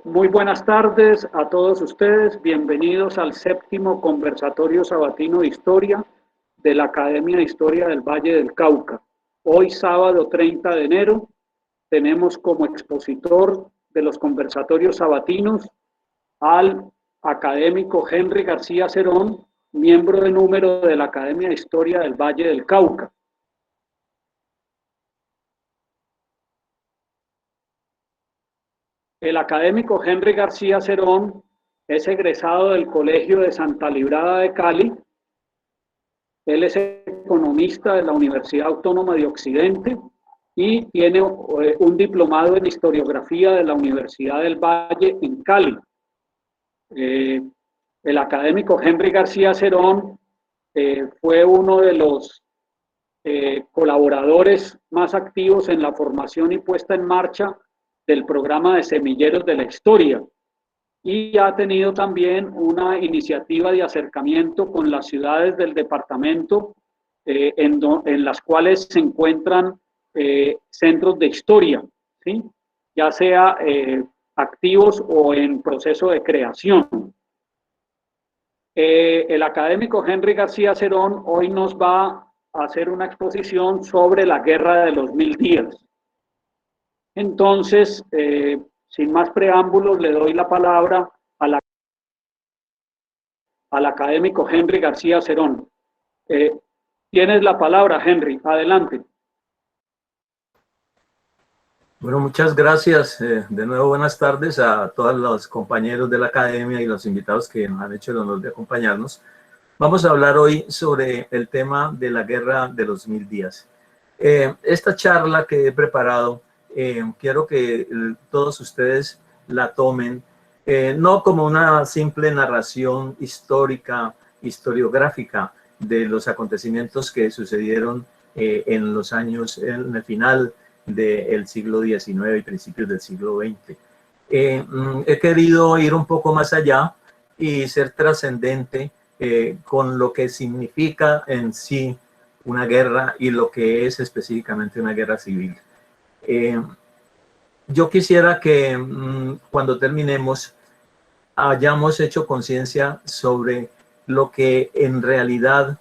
Muy buenas tardes a todos ustedes, bienvenidos al séptimo conversatorio sabatino de historia de la Academia de Historia del Valle del Cauca. Hoy sábado 30 de enero tenemos como expositor de los conversatorios sabatinos al académico Henry García Cerón, miembro de número de la Academia de Historia del Valle del Cauca. El académico Henry García Cerón es egresado del Colegio de Santa Librada de Cali. Él es economista de la Universidad Autónoma de Occidente y tiene un diplomado en historiografía de la Universidad del Valle en Cali. El académico Henry García Cerón fue uno de los colaboradores más activos en la formación y puesta en marcha del programa de semilleros de la historia, y ha tenido también una iniciativa de acercamiento con las ciudades del departamento en las cuales se encuentran centros de historia, ¿sí? Ya sea activos o en proceso de creación. El académico Henry García Cerón hoy nos va a hacer una exposición sobre la Guerra de los 1000 días. Entonces, sin más preámbulos, le doy la palabra al académico Henry García Cerón. Tienes la palabra, Henry. Adelante. Bueno, muchas gracias. De nuevo, buenas tardes a todos los compañeros de la academia y los invitados que nos han hecho el honor de acompañarnos. Vamos a hablar hoy sobre el tema de la Guerra de los 1000 días. Esta charla que he preparado, quiero que todos ustedes la tomen, no como una simple narración histórica, historiográfica de los acontecimientos que sucedieron en los años, en el final del siglo XIX y principios del siglo XX. He querido ir un poco más allá y ser trascendente con lo que significa en sí una guerra y lo que es específicamente una guerra civil. Yo quisiera que cuando terminemos hayamos hecho conciencia sobre lo que en realidad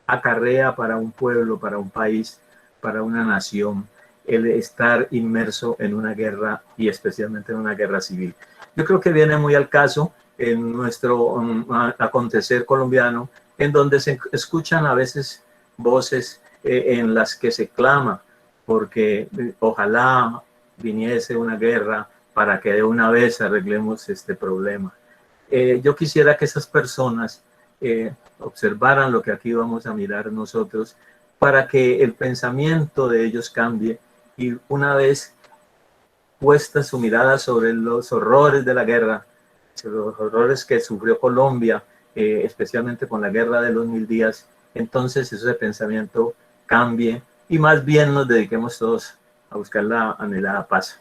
acarrea para un pueblo, para un país, para una nación, el estar inmerso en una guerra y especialmente en una guerra civil. Yo creo que viene muy al caso en nuestro acontecer colombiano, en donde se escuchan a veces voces en las que se clama porque ojalá viniese una guerra para que de una vez arreglemos este problema. Yo quisiera que esas personas observaran lo que aquí vamos a mirar nosotros, para que el pensamiento de ellos cambie y una vez puesta su mirada sobre los horrores de la guerra, sobre los horrores que sufrió Colombia, especialmente con la Guerra de los 1000 días, entonces ese pensamiento cambie y más bien nos dediquemos todos a buscar la anhelada paz.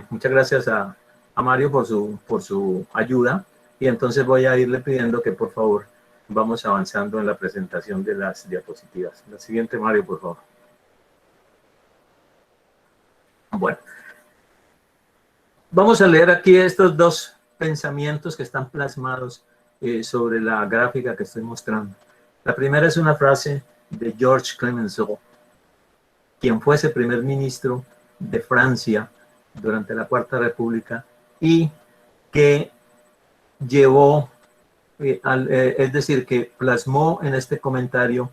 Muchas gracias a Mario por su ayuda, y entonces voy a irle pidiendo que por favor vamos avanzando en la presentación de las diapositivas. La siguiente, Mario, por favor. Bueno, vamos a leer aquí estos dos pensamientos que están plasmados sobre la gráfica que estoy mostrando. La primera es una frase de Georges Clemenceau, quien fuese primer ministro de Francia durante la Cuarta República y que llevó, es decir, que plasmó en este comentario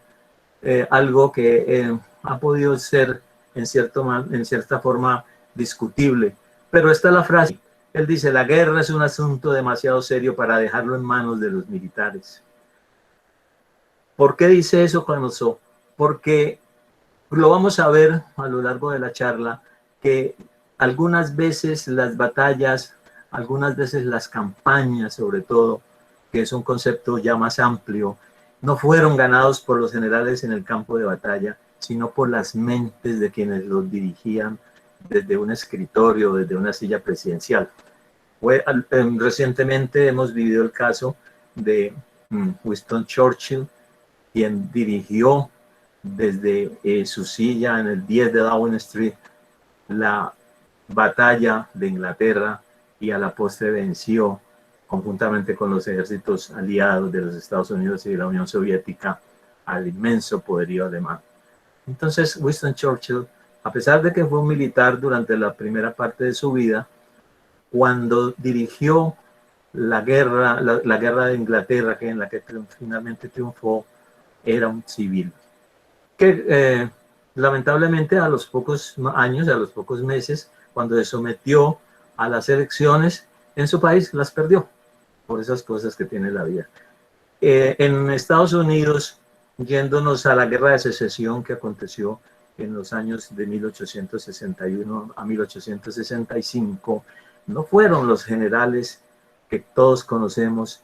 algo que ha podido ser en cierta forma discutible. Pero esta es la frase. Él dice: la guerra es un asunto demasiado serio para dejarlo en manos de los militares. ¿Por qué dice eso Clemenceau? Porque lo vamos a ver a lo largo de la charla, que algunas veces las batallas, algunas veces las campañas sobre todo, que es un concepto ya más amplio, no fueron ganados por los generales en el campo de batalla, sino por las mentes de quienes los dirigían desde un escritorio, desde una silla presidencial. Recientemente hemos vivido el caso de Winston Churchill, quien dirigió desde su silla en el 10 de Downing Street la batalla de Inglaterra y a la postre venció conjuntamente con los ejércitos aliados de los Estados Unidos y de la Unión Soviética al inmenso poderío alemán. Entonces Winston Churchill, a pesar de que fue un militar durante la primera parte de su vida, cuando dirigió la guerra de Inglaterra, que en la que finalmente triunfó, era un civil. Que lamentablemente a los pocos años, a los pocos meses, cuando se sometió a las elecciones en su país, las perdió por esas cosas que tiene la vida. En Estados Unidos, yéndonos a la guerra de secesión que aconteció en los años de 1861 a 1865, no fueron los generales que todos conocemos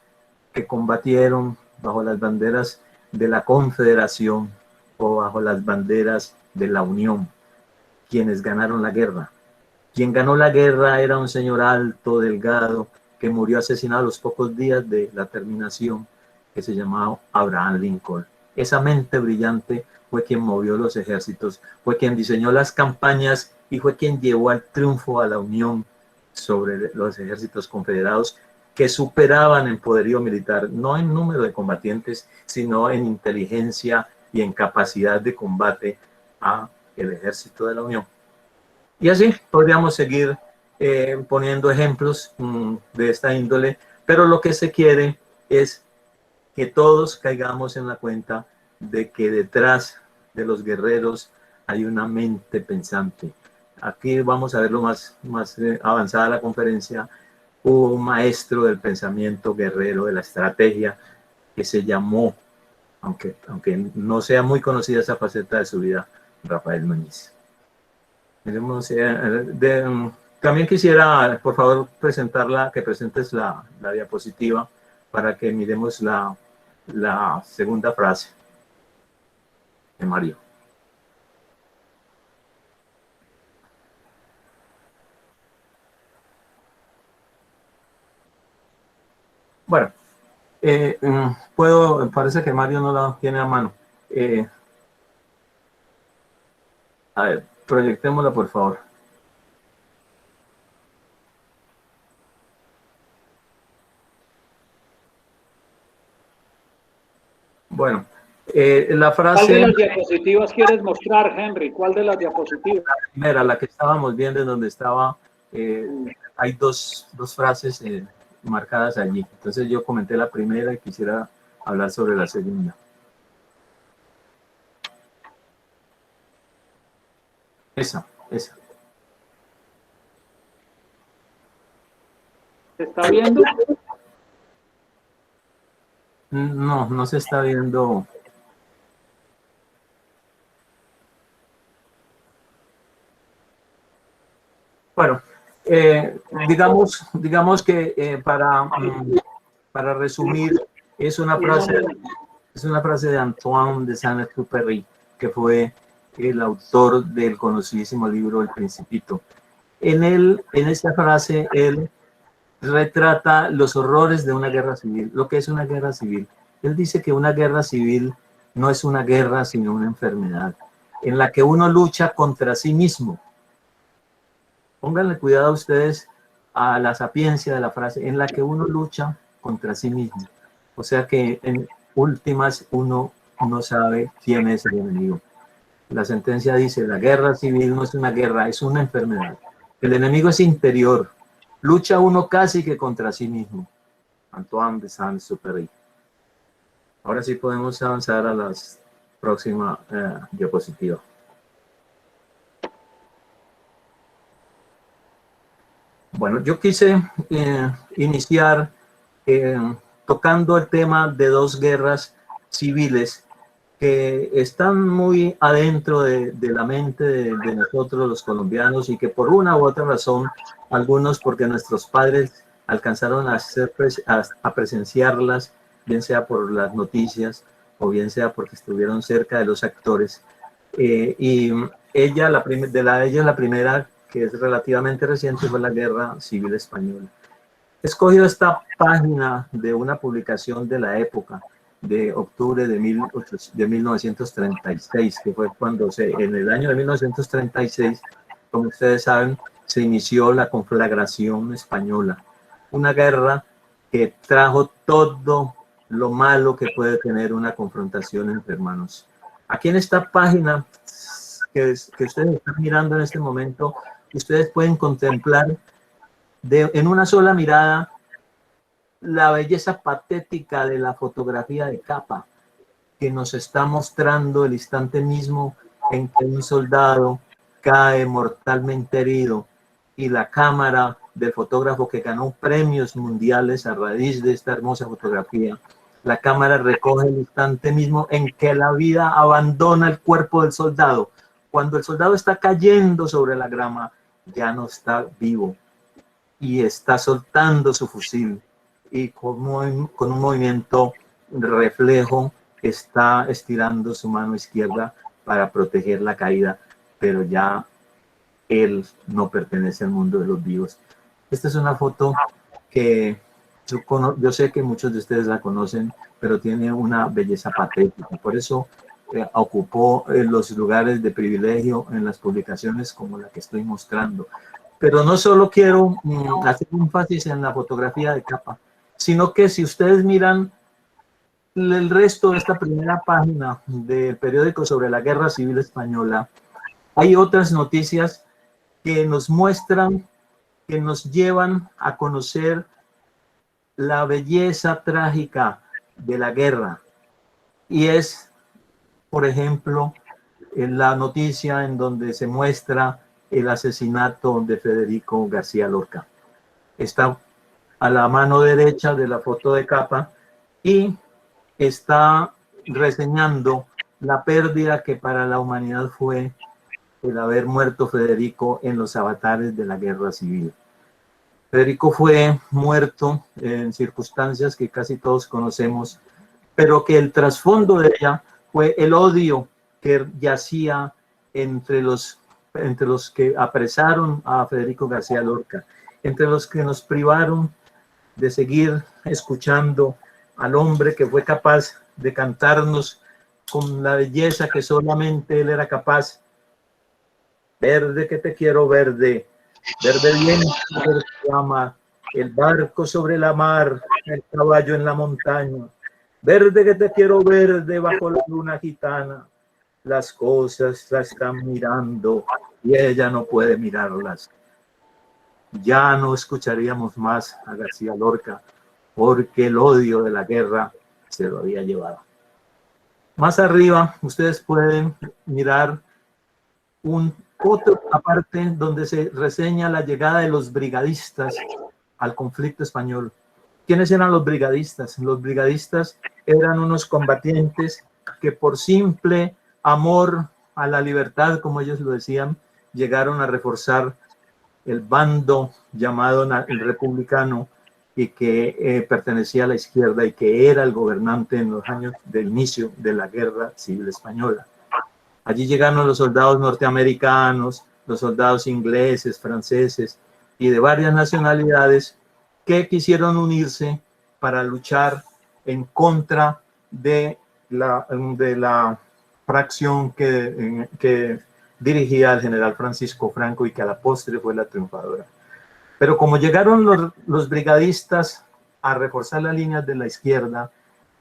que combatieron bajo las banderas de la Confederación o bajo las banderas de la Unión quienes ganaron la guerra. Quien ganó la guerra era un señor alto, delgado, que murió asesinado a los pocos días de la terminación, que se llamaba Abraham Lincoln. Esa mente brillante fue quien movió los ejércitos, fue quien diseñó las campañas y fue quien llevó al triunfo a la Unión sobre los ejércitos confederados, que superaban en poderío militar, no en número de combatientes, sino en inteligencia y en capacidad de combate a el ejército de la Unión. Y así podríamos seguir poniendo ejemplos de esta índole, pero lo que se quiere es que todos caigamos en la cuenta de que detrás de los guerreros hay una mente pensante. Aquí vamos a verlo más avanzada la conferencia. Hubo un maestro del pensamiento guerrero, de la estrategia, que se llamó, aunque no sea muy conocida esa faceta de su vida, Rafael Núñez. También quisiera, por favor, que presentes la diapositiva para que miremos la segunda frase de Mario. Bueno, parece que Mario no la tiene a mano. A ver, proyectémosla, por favor. Bueno, la frase... ¿Cuál de las diapositivas quieres mostrar, Henry? ¿Cuál de las diapositivas? La primera, la que estábamos viendo, en donde estaba... hay dos frases marcadas allí. Entonces yo comenté la primera y quisiera hablar sobre la segunda. Esa. ¿Se está viendo? No se está viendo. Bueno, digamos que para resumir, es una frase de Antoine de Saint-Exupéry, que fue el autor del conocidísimo libro El Principito. En esta frase, él retrata los horrores de una guerra civil, lo que es una guerra civil. Él dice que una guerra civil no es una guerra, sino una enfermedad, en la que uno lucha contra sí mismo. Pónganle cuidado ustedes a la sapiencia de la frase, en la que uno lucha contra sí mismo. O sea que en últimas uno no sabe quién es el enemigo. La sentencia dice, la guerra civil no es una guerra, es una enfermedad. El enemigo es interior. Lucha uno casi que contra sí mismo. Antoine de Saint-Exupéry. Ahora sí podemos avanzar a la próxima diapositiva. Bueno, yo quise iniciar tocando el tema de dos guerras civiles que están muy adentro de la mente de nosotros los colombianos y que por una u otra razón, algunos porque nuestros padres alcanzaron a presenciarlas, bien sea por las noticias o bien sea porque estuvieron cerca de los actores. Y la primera, que es relativamente reciente, fue la Guerra Civil Española. He escogido esta página de una publicación de la época, de octubre de 1936, que fue cuando en el año de 1936, como ustedes saben, se inició la conflagración española, una guerra que trajo todo lo malo que puede tener una confrontación entre hermanos. Aquí en esta página que ustedes están mirando en este momento, ustedes pueden contemplar en una sola mirada la belleza patética de la fotografía de capa que nos está mostrando el instante mismo en que un soldado cae mortalmente herido y la cámara del fotógrafo que ganó premios mundiales a raíz de esta hermosa fotografía, la cámara recoge el instante mismo en que la vida abandona el cuerpo del soldado. Cuando el soldado está cayendo sobre la grama, ya no está vivo y está soltando su fusil y con un movimiento reflejo está estirando su mano izquierda para proteger la caída, pero ya él no pertenece al mundo de los vivos. Esta es una foto que yo sé que muchos de ustedes la conocen, pero tiene una belleza patética. Por eso ocupó los lugares de privilegio en las publicaciones como la que estoy mostrando. Pero no solo quiero hacer énfasis en la fotografía de capa, sino que si ustedes miran el resto de esta primera página del periódico sobre la Guerra Civil Española, hay otras noticias que nos muestran, que nos llevan a conocer la belleza trágica de la guerra. Y es, por ejemplo, la noticia en donde se muestra el asesinato de Federico García Lorca. Está a la mano derecha de la foto de capa y está reseñando la pérdida que para la humanidad fue el haber muerto Federico en los avatares de la guerra civil. Federico fue muerto en circunstancias que casi todos conocemos, pero que el trasfondo de ella fue el odio que yacía entre los que apresaron a Federico García Lorca, entre los que nos privaron de seguir escuchando al hombre que fue capaz de cantarnos con la belleza que solamente él era capaz. Verde que te quiero verde, verde viento que ama, el barco sobre la mar, el caballo en la montaña. Verde que te quiero verde bajo la luna gitana. Las cosas la están mirando y ella no puede mirarlas. Ya no escucharíamos más a García Lorca porque el odio de la guerra se lo había llevado. Más arriba ustedes pueden mirar otra parte donde se reseña la llegada de los brigadistas al conflicto español. ¿Quiénes eran los brigadistas? Los brigadistas eran unos combatientes que por simple amor a la libertad, como ellos lo decían, llegaron a reforzar el bando llamado el republicano y que pertenecía a la izquierda y que era el gobernante en los años del inicio de la Guerra Civil Española. Allí llegaron los soldados norteamericanos, los soldados ingleses, franceses y de varias nacionalidades que quisieron unirse para luchar en contra de la fracción que dirigía el general Francisco Franco y que a la postre fue la triunfadora. Pero como llegaron los brigadistas a reforzar las líneas de la izquierda,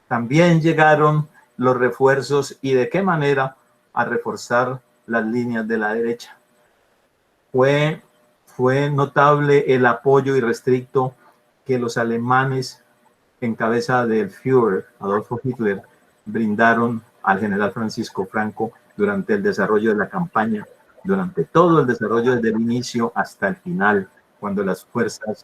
también llegaron los refuerzos y de qué manera a reforzar las líneas de la derecha. Fue notable el apoyo irrestricto que los alemanes en cabeza del Führer, Adolfo Hitler, brindaron al general Francisco Franco durante el desarrollo de la campaña, durante todo el desarrollo desde el inicio hasta el final, cuando las fuerzas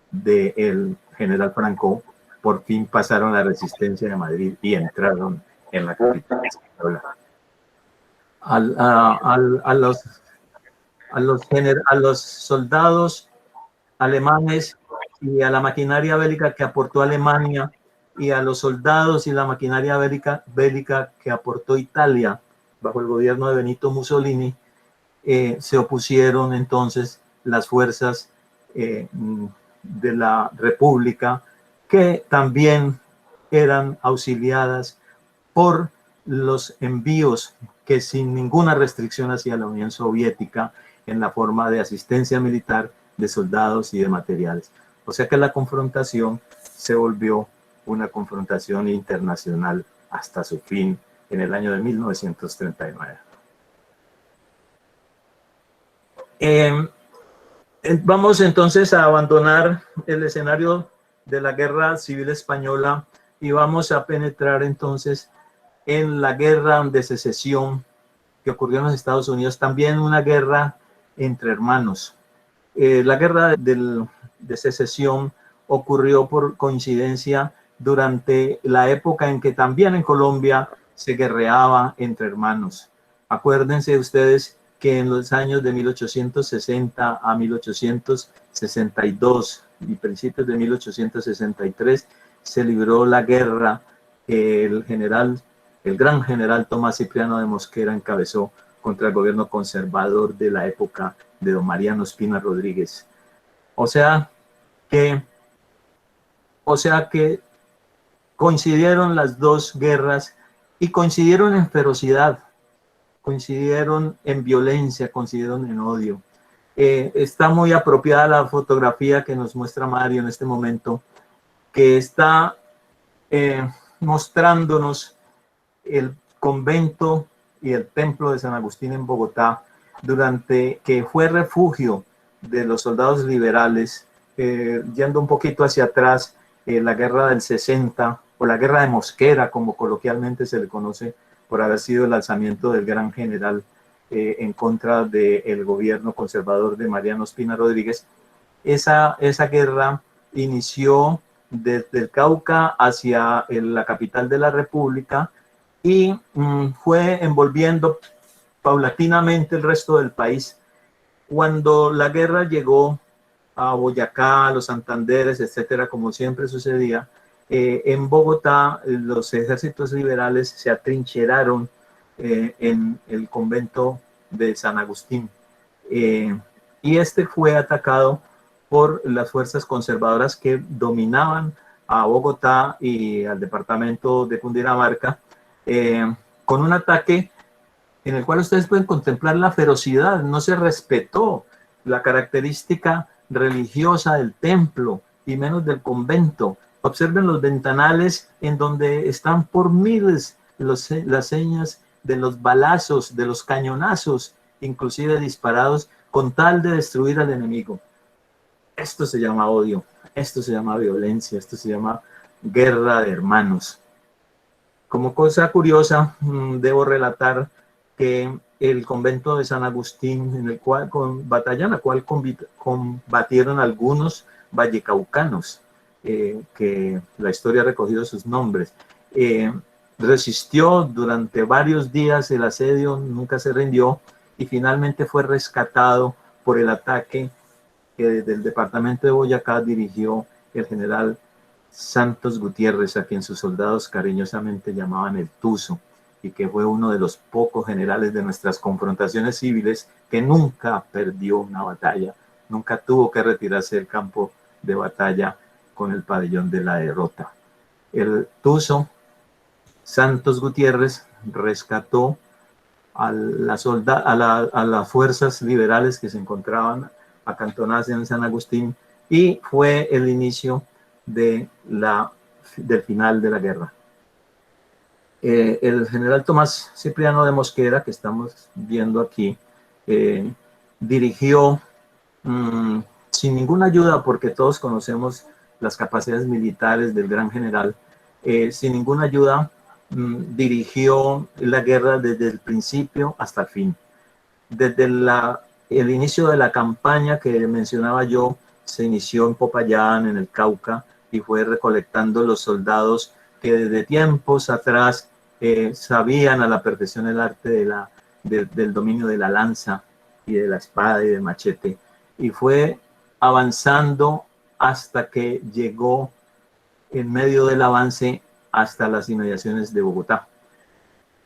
del general Franco por fin pasaron la resistencia de Madrid y entraron en la capital española. A los soldados alemanes y a la maquinaria bélica que aportó Alemania y a los soldados y la maquinaria bélica que aportó Italia bajo el gobierno de Benito Mussolini, se opusieron entonces las fuerzas de la República, que también eran auxiliadas por los envíos que sin ninguna restricción hacia la Unión Soviética en la forma de asistencia militar de soldados y de materiales. O sea que la confrontación se volvió una confrontación internacional hasta su fin en el año de 1939. Vamos entonces a abandonar el escenario de la Guerra Civil Española y vamos a penetrar entonces en la Guerra de Secesión que ocurrió en los Estados Unidos, también una guerra entre hermanos. La Guerra de Secesión ocurrió por coincidencia durante la época en que también en Colombia se guerreaba entre hermanos. Acuérdense ustedes que en los años de 1860 a 1862 y principios de 1863 se libró la guerra que el gran general Tomás Cipriano de Mosquera encabezó contra el gobierno conservador de la época de don Mariano Espina Rodríguez. O sea que coincidieron las dos guerras y coincidieron en ferocidad, coincidieron en violencia, coincidieron en odio. Está muy apropiada la fotografía que nos muestra Mario en este momento, que está mostrándonos el convento y el templo de San Agustín en Bogotá, que fue refugio de los soldados liberales, yendo un poquito hacia atrás, la guerra del 60, o la guerra de Mosquera, como coloquialmente se le conoce, por haber sido el alzamiento del gran general en contra del gobierno conservador de Mariano Espina Rodríguez. Esa guerra inició desde el Cauca hacia la capital de la República y fue envolviendo paulatinamente el resto del país. Cuando la guerra llegó a Boyacá, a los Santanderes, etcétera, como siempre sucedía, en Bogotá los ejércitos liberales se atrincheraron en el convento de San Agustín, y este fue atacado por las fuerzas conservadoras que dominaban a Bogotá y al departamento de Cundinamarca, con un ataque en el cual ustedes pueden contemplar la ferocidad. No se respetó la característica religiosa del templo y menos del convento. Observen los ventanales en donde están por miles las señas de los balazos, de los cañonazos, inclusive disparados con tal de destruir al enemigo. Esto se llama odio, esto se llama violencia, esto se llama guerra de hermanos. Como cosa curiosa, debo relatar que el convento de San Agustín, en el cual, batalla en la cual combatieron algunos vallecaucanos, que la historia ha recogido sus nombres, resistió durante varios días el asedio, nunca se rindió y finalmente fue rescatado por el ataque que desde el departamento de Boyacá dirigió el general Santos Gutiérrez, a quien sus soldados cariñosamente llamaban el Tuzo, y que fue uno de los pocos generales de nuestras confrontaciones civiles que nunca perdió una batalla, nunca tuvo que retirarse del campo de batalla con el pabellón de la derrota. El Tuzo Santos Gutiérrez rescató a las fuerzas liberales que se encontraban acantonadas en San Agustín y fue el inicio del final de la guerra. El general Tomás Cipriano de Mosquera, que estamos viendo aquí, dirigió sin ninguna ayuda, porque todos conocemos las capacidades militares del gran general, sin ninguna ayuda, dirigió la guerra desde el principio hasta el fin. Desde el inicio de la campaña que mencionaba yo, se inició en Popayán, en el Cauca, y fue recolectando los soldados que desde tiempos atrás sabían a la perfección el arte del dominio de la lanza y de la espada y del machete, y fue avanzando hasta que llegó en medio del avance hasta las inmediaciones de Bogotá.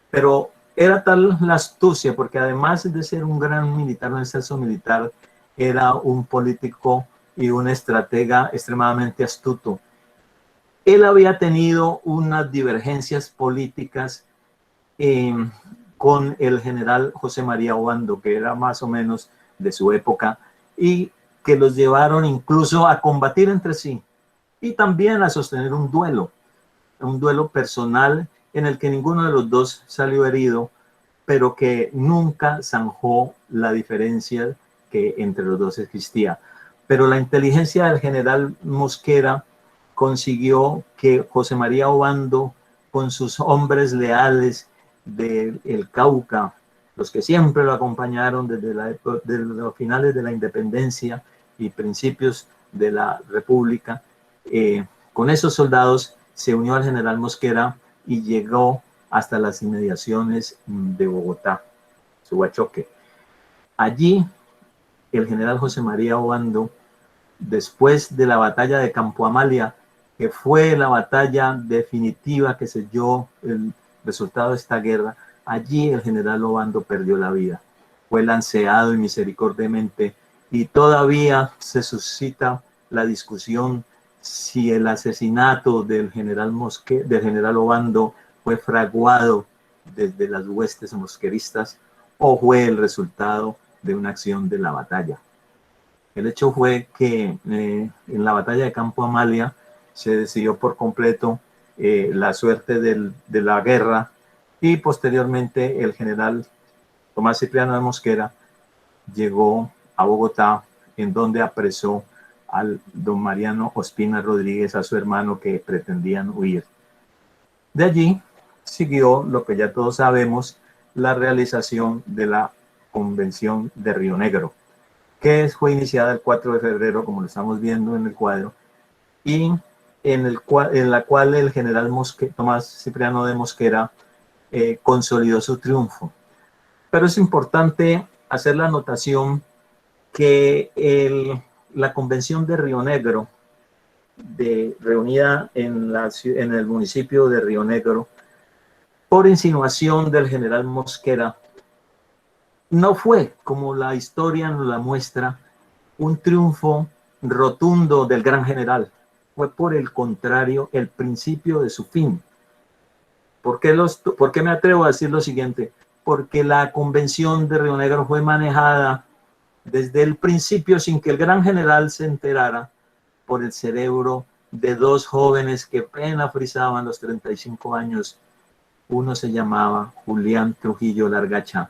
Pero era tal la astucia, porque además de ser un gran militar, un excelso militar, era un político y un estratega extremadamente astuto. Él había tenido unas divergencias políticas con el general José María Obando, que era más o menos de su época y que los llevaron incluso a combatir entre sí y también a sostener un duelo personal en el que ninguno de los dos salió herido, pero que nunca zanjó la diferencia que entre los dos existía. Pero la inteligencia del general Mosquera consiguió que José María Obando, con sus hombres leales del Cauca, los que siempre lo acompañaron desde los finales de la independencia y principios de la República, con esos soldados se unió al general Mosquera y llegó hasta las inmediaciones de Bogotá, Subachoque. Allí, el general José María Obando, después de la batalla de Campo Amalia, que fue la batalla definitiva que selló el resultado de esta guerra, allí el general Obando perdió la vida. Fue lanceado misericordiamente y todavía se suscita la discusión si el asesinato del general Obando fue fraguado desde las huestes mosqueristas o fue el resultado de una acción de la batalla. El hecho fue que en la batalla de Campo Amalia se decidió por completo la suerte de la guerra y posteriormente el general Tomás Cipriano de Mosquera llegó a Bogotá, en donde apresó al don Mariano Ospina Rodríguez, a su hermano, que pretendían huir. De allí siguió lo que ya todos sabemos, la realización de la Convención de Río Negro, que fue iniciada el 4 de febrero, como lo estamos viendo en el cuadro, y en la cual el general Tomás Cipriano de Mosquera consolidó su triunfo. Pero es importante hacer la anotación que la Convención de Río Negro, reunida en el municipio de Río Negro, por insinuación del general Mosquera, no fue, como la historia nos la muestra, un triunfo rotundo del gran general. Fue, por el contrario, el principio de su fin. ¿Por qué me atrevo a decir lo siguiente? Porque la Convención de Río Negro fue manejada desde el principio, sin que el gran general se enterara, por el cerebro de dos jóvenes que apenas frisaban los 35 años. Uno se llamaba Julián Trujillo Largacha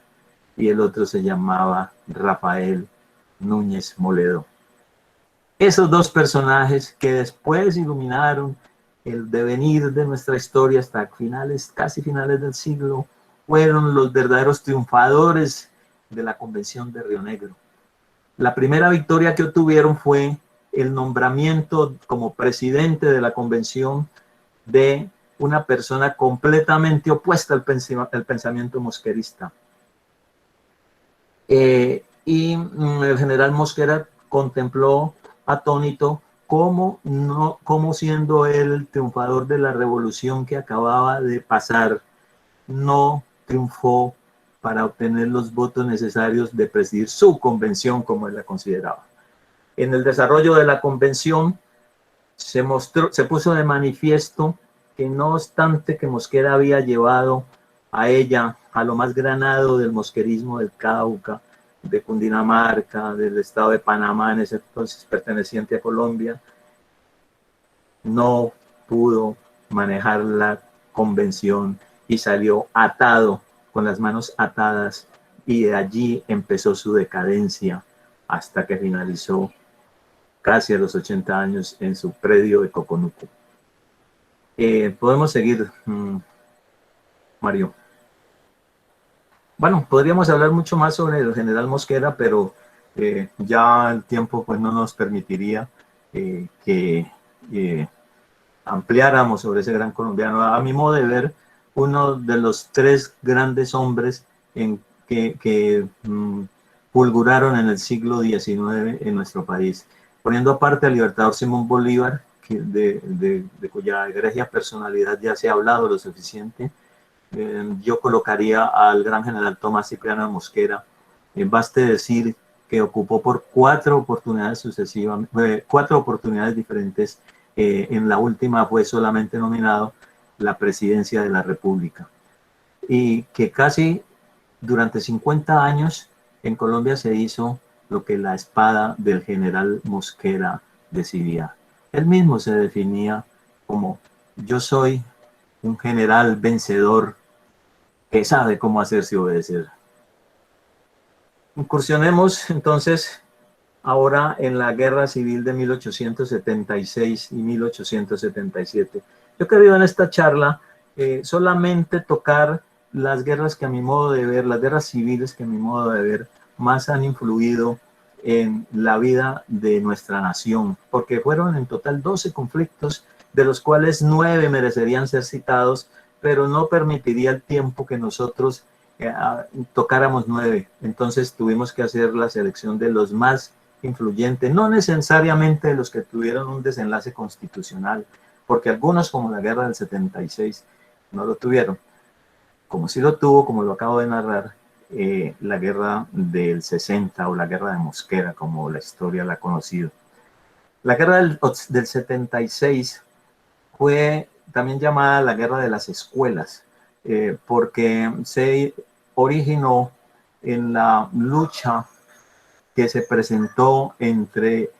y el otro se llamaba Rafael Núñez Moledo. Esos dos personajes que después iluminaron el devenir de nuestra historia hasta casi finales del siglo, fueron los verdaderos triunfadores de la Convención de Río Negro. La primera victoria que obtuvieron fue el nombramiento como presidente de la convención de una persona completamente opuesta al pensamiento mosquerista. Y el general Mosquera contempló atónito cómo siendo él el triunfador de la revolución que acababa de pasar, no triunfó para obtener los votos necesarios de presidir su convención, como él la consideraba. En el desarrollo de la convención se puso de manifiesto que, no obstante que Mosquera había llevado a ella a lo más granado del mosquerismo del Cauca, de Cundinamarca, del estado de Panamá, en ese entonces perteneciente a Colombia, no pudo manejar la convención y salió atado, con las manos atadas, y de allí empezó su decadencia hasta que finalizó casi a los 80 años en su predio de Coconuco. Podemos seguir, Mario. Bueno, podríamos hablar mucho más sobre el general Mosquera, pero ya el tiempo pues no nos permitiría que ampliáramos sobre ese gran colombiano. A mi modo de ver, uno de los tres grandes hombres que fulguraron en el siglo XIX en nuestro país, poniendo aparte al libertador Simón Bolívar, de cuya egregia personalidad ya se ha hablado lo suficiente. Yo colocaría al gran general Tomás Cipriano de Mosquera. Baste decir que ocupó por 4 oportunidades sucesivas, 4 oportunidades diferentes. En la última fue solamente nominado la presidencia de la República. Y que casi durante 50 años en Colombia se hizo lo que la espada del general Mosquera decidía. Él mismo se definía como: yo soy un general vencedor que sabe cómo hacerse obedecer. Incursionemos entonces ahora en la Guerra Civil de 1876 y 1877. Yo he querido en esta charla solamente tocar las guerras que a mi modo de ver, las guerras civiles que a mi modo de ver más han influido en la vida de nuestra nación, porque fueron en total 12 conflictos, de los cuales 9 merecerían ser citados, pero no permitiría el tiempo que nosotros tocáramos 9. Entonces tuvimos que hacer la selección de los más influyentes, no necesariamente de los que tuvieron un desenlace constitucional, porque algunos, como la guerra del 76, no lo tuvieron, como sí lo tuvo, como lo acabo de narrar, la guerra del 60 o la guerra de Mosquera, como la historia la ha conocido. La guerra del 76 fue también llamada la guerra de las escuelas, porque se originó en la lucha que se presentó entre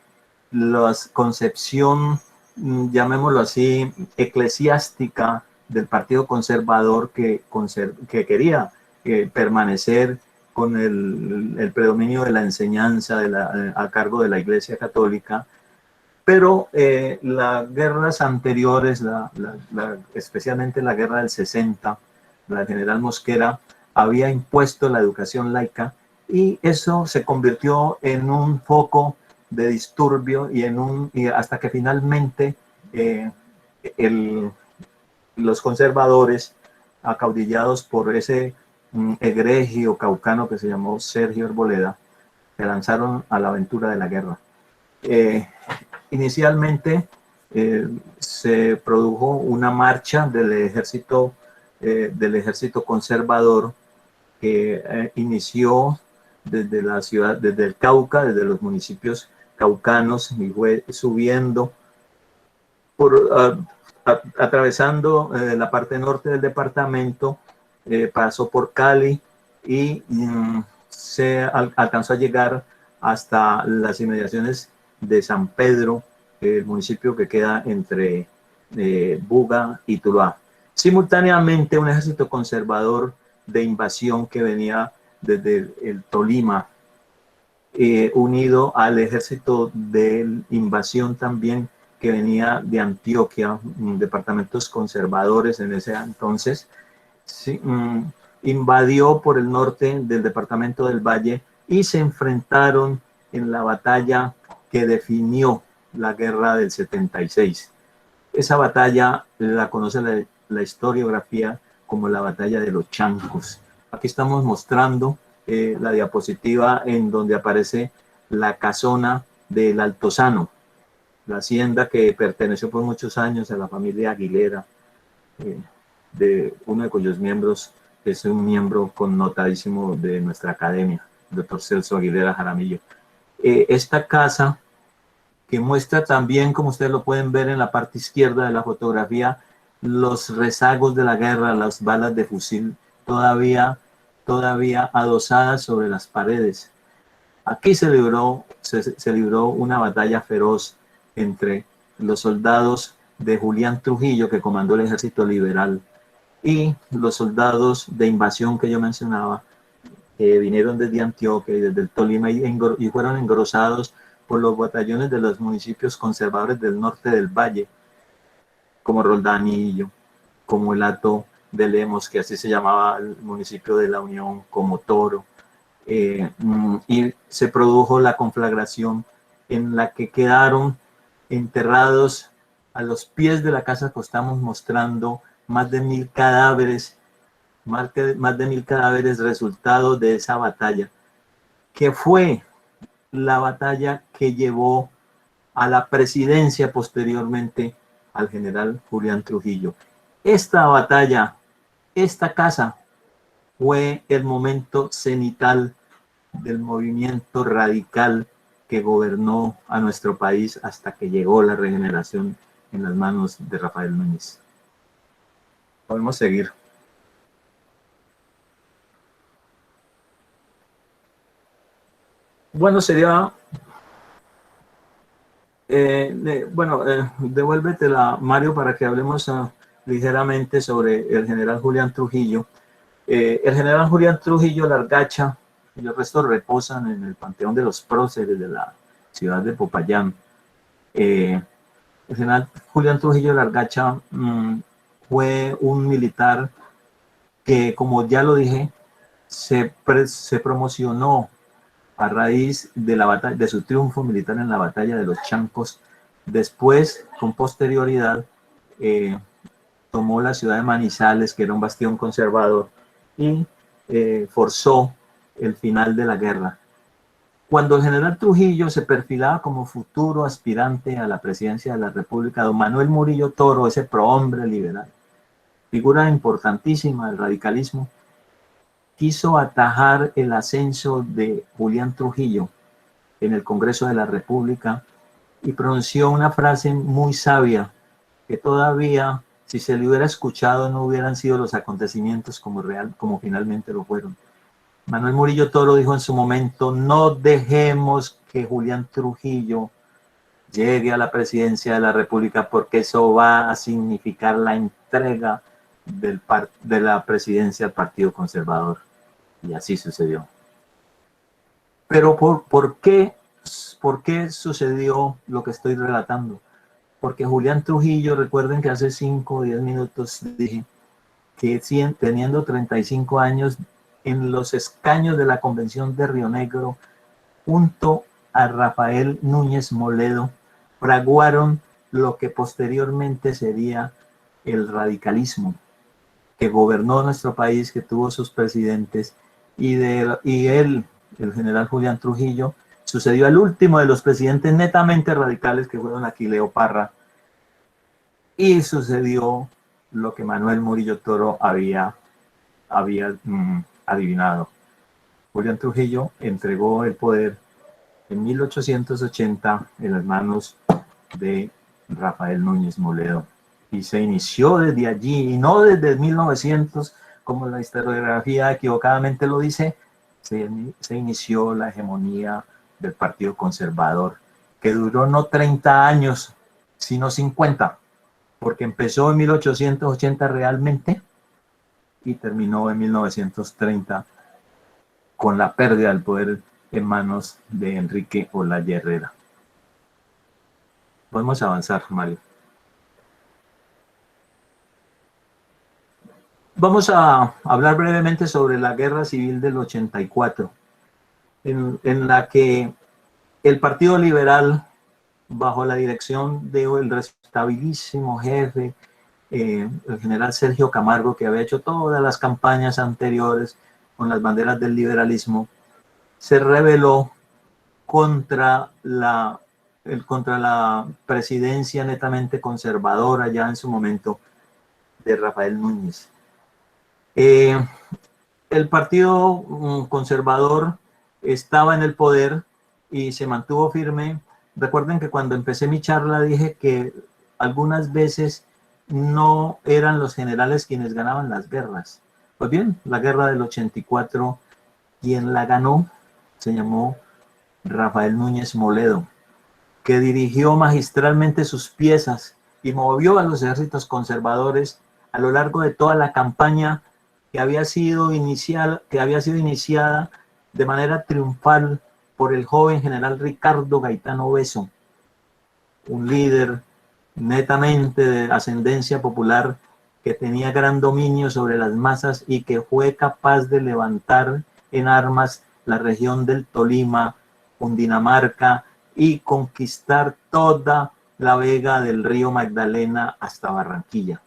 la concepción, llamémoslo así, eclesiástica del Partido Conservador que quería permanecer con el predominio de la enseñanza a cargo de la Iglesia Católica, pero las guerras anteriores, especialmente la guerra del 60, la general Mosquera había impuesto la educación laica, y eso se convirtió en un foco de disturbio y hasta que finalmente los conservadores, acaudillados por ese egregio caucano que se llamó Sergio Arboleda, se lanzaron a la aventura de la guerra. Inicialmente se produjo una marcha del ejército conservador que inició desde la ciudad, desde el Cauca, desde los municipios caucanos, y fue subiendo atravesando la parte norte del departamento, pasó por Cali y se alcanzó a llegar hasta las inmediaciones de San Pedro, el municipio que queda entre Buga y Tuluá. Simultáneamente, un ejército conservador de invasión que venía desde el Tolima, unido al ejército de invasión también que venía de Antioquia, departamentos conservadores en ese entonces, sí, invadió por el norte del departamento del Valle y se enfrentaron en la batalla que definió la guerra del 76. Esa batalla la conoce la historiografía como la batalla de los Chancos. Aquí estamos mostrando la diapositiva en donde aparece la casona del Altozano, la hacienda que perteneció por muchos años a la familia Aguilera, de uno de cuyos miembros es un miembro connotadísimo de nuestra academia, el doctor Celso Aguilera Jaramillo. Esta casa, que muestra también, como ustedes lo pueden ver en la parte izquierda de la fotografía, los rezagos de la guerra, las balas de fusil todavía adosadas sobre las paredes. Aquí se libró una batalla feroz entre los soldados de Julián Trujillo, que comandó el ejército liberal, y los soldados de invasión que yo mencionaba, que vinieron desde Antioquia y desde el Tolima y fueron engrosados por los batallones de los municipios conservadores del norte del Valle, como Roldanillo, como el Hato de Lemos, que así se llamaba el municipio de La Unión, como Toro. Y se produjo la conflagración en la que quedaron enterrados a los pies de la casa que estamos mostrando más de 1000 cadáveres, más de 1000 cadáveres resultado de esa batalla, que fue la batalla que llevó a la presidencia posteriormente al general Julián Trujillo. Esta batalla, esta casa, fue el momento cenital del movimiento radical que gobernó a nuestro país hasta que llegó la regeneración en las manos de Rafael Núñez. Podemos seguir. Bueno, sería, devuélvetela, Mario, para que hablemos ligeramente sobre el general Julián Trujillo. El general Julián Trujillo Largacha y el resto reposan en el Panteón de los Próceres de la ciudad de Popayán. El general Julián Trujillo Largacha fue un militar que, como ya lo dije, se promocionó a raíz de de su triunfo militar en la batalla de los Chancos. Después, con posterioridad, tomó la ciudad de Manizales, que era un bastión conservador, y forzó el final de la guerra. Cuando el general Trujillo se perfilaba como futuro aspirante a la presidencia de la República, don Manuel Murillo Toro, ese prohombre liberal, figura importantísima del radicalismo, quiso atajar el ascenso de Julián Trujillo en el Congreso de la República y pronunció una frase muy sabia que todavía, si se le hubiera escuchado, no hubieran sido los acontecimientos como finalmente lo fueron. Manuel Murillo Toro dijo en su momento: no dejemos que Julián Trujillo llegue a la presidencia de la República, porque eso va a significar la entrega de la presidencia al Partido Conservador. Y así sucedió. Pero ¿por qué sucedió lo que estoy relatando? Porque Julián Trujillo, recuerden que hace 5 o 10 minutos dije que teniendo 35 años, en los escaños de la Convención de Río Negro, junto a Rafael Núñez Moledo, fraguaron lo que posteriormente sería el radicalismo, que gobernó nuestro país, que tuvo sus presidentes, y él, el general Julián Trujillo, sucedió al último de los presidentes netamente radicales, que fueron Aquileo Parra, y sucedió lo que Manuel Murillo Toro había adivinado. Julián Trujillo entregó el poder en 1880 en las manos de Rafael Núñez Moledo, y se inició desde allí, y no desde 1900, como la historiografía equivocadamente lo dice. Se inició la hegemonía del Partido Conservador, que duró no 30 años, sino 50, porque empezó en 1880 realmente y terminó en 1930 con la pérdida del poder en manos de Enrique Olaya Herrera. Podemos avanzar, Mario. Vamos a hablar brevemente sobre la Guerra Civil del 84, en la que el Partido Liberal, bajo la dirección del respetabilísimo jefe, el general Sergio Camargo, que había hecho todas las campañas anteriores con las banderas del liberalismo, se rebeló contra la presidencia netamente conservadora ya en su momento de Rafael Núñez. El Partido Conservador estaba en el poder y se mantuvo firme. Recuerden que cuando empecé mi charla dije que algunas veces no eran los generales quienes ganaban las guerras. Pues bien, la guerra del 84, quien la ganó se llamó Rafael Núñez Moledo, que dirigió magistralmente sus piezas y movió a los ejércitos conservadores a lo largo de toda la campaña que había sido iniciada de manera triunfal por el joven general Ricardo Gaitano Beso, un líder netamente de ascendencia popular que tenía gran dominio sobre las masas y que fue capaz de levantar en armas la región del Tolima, Cundinamarca, y conquistar toda la vega del río Magdalena hasta Barranquilla.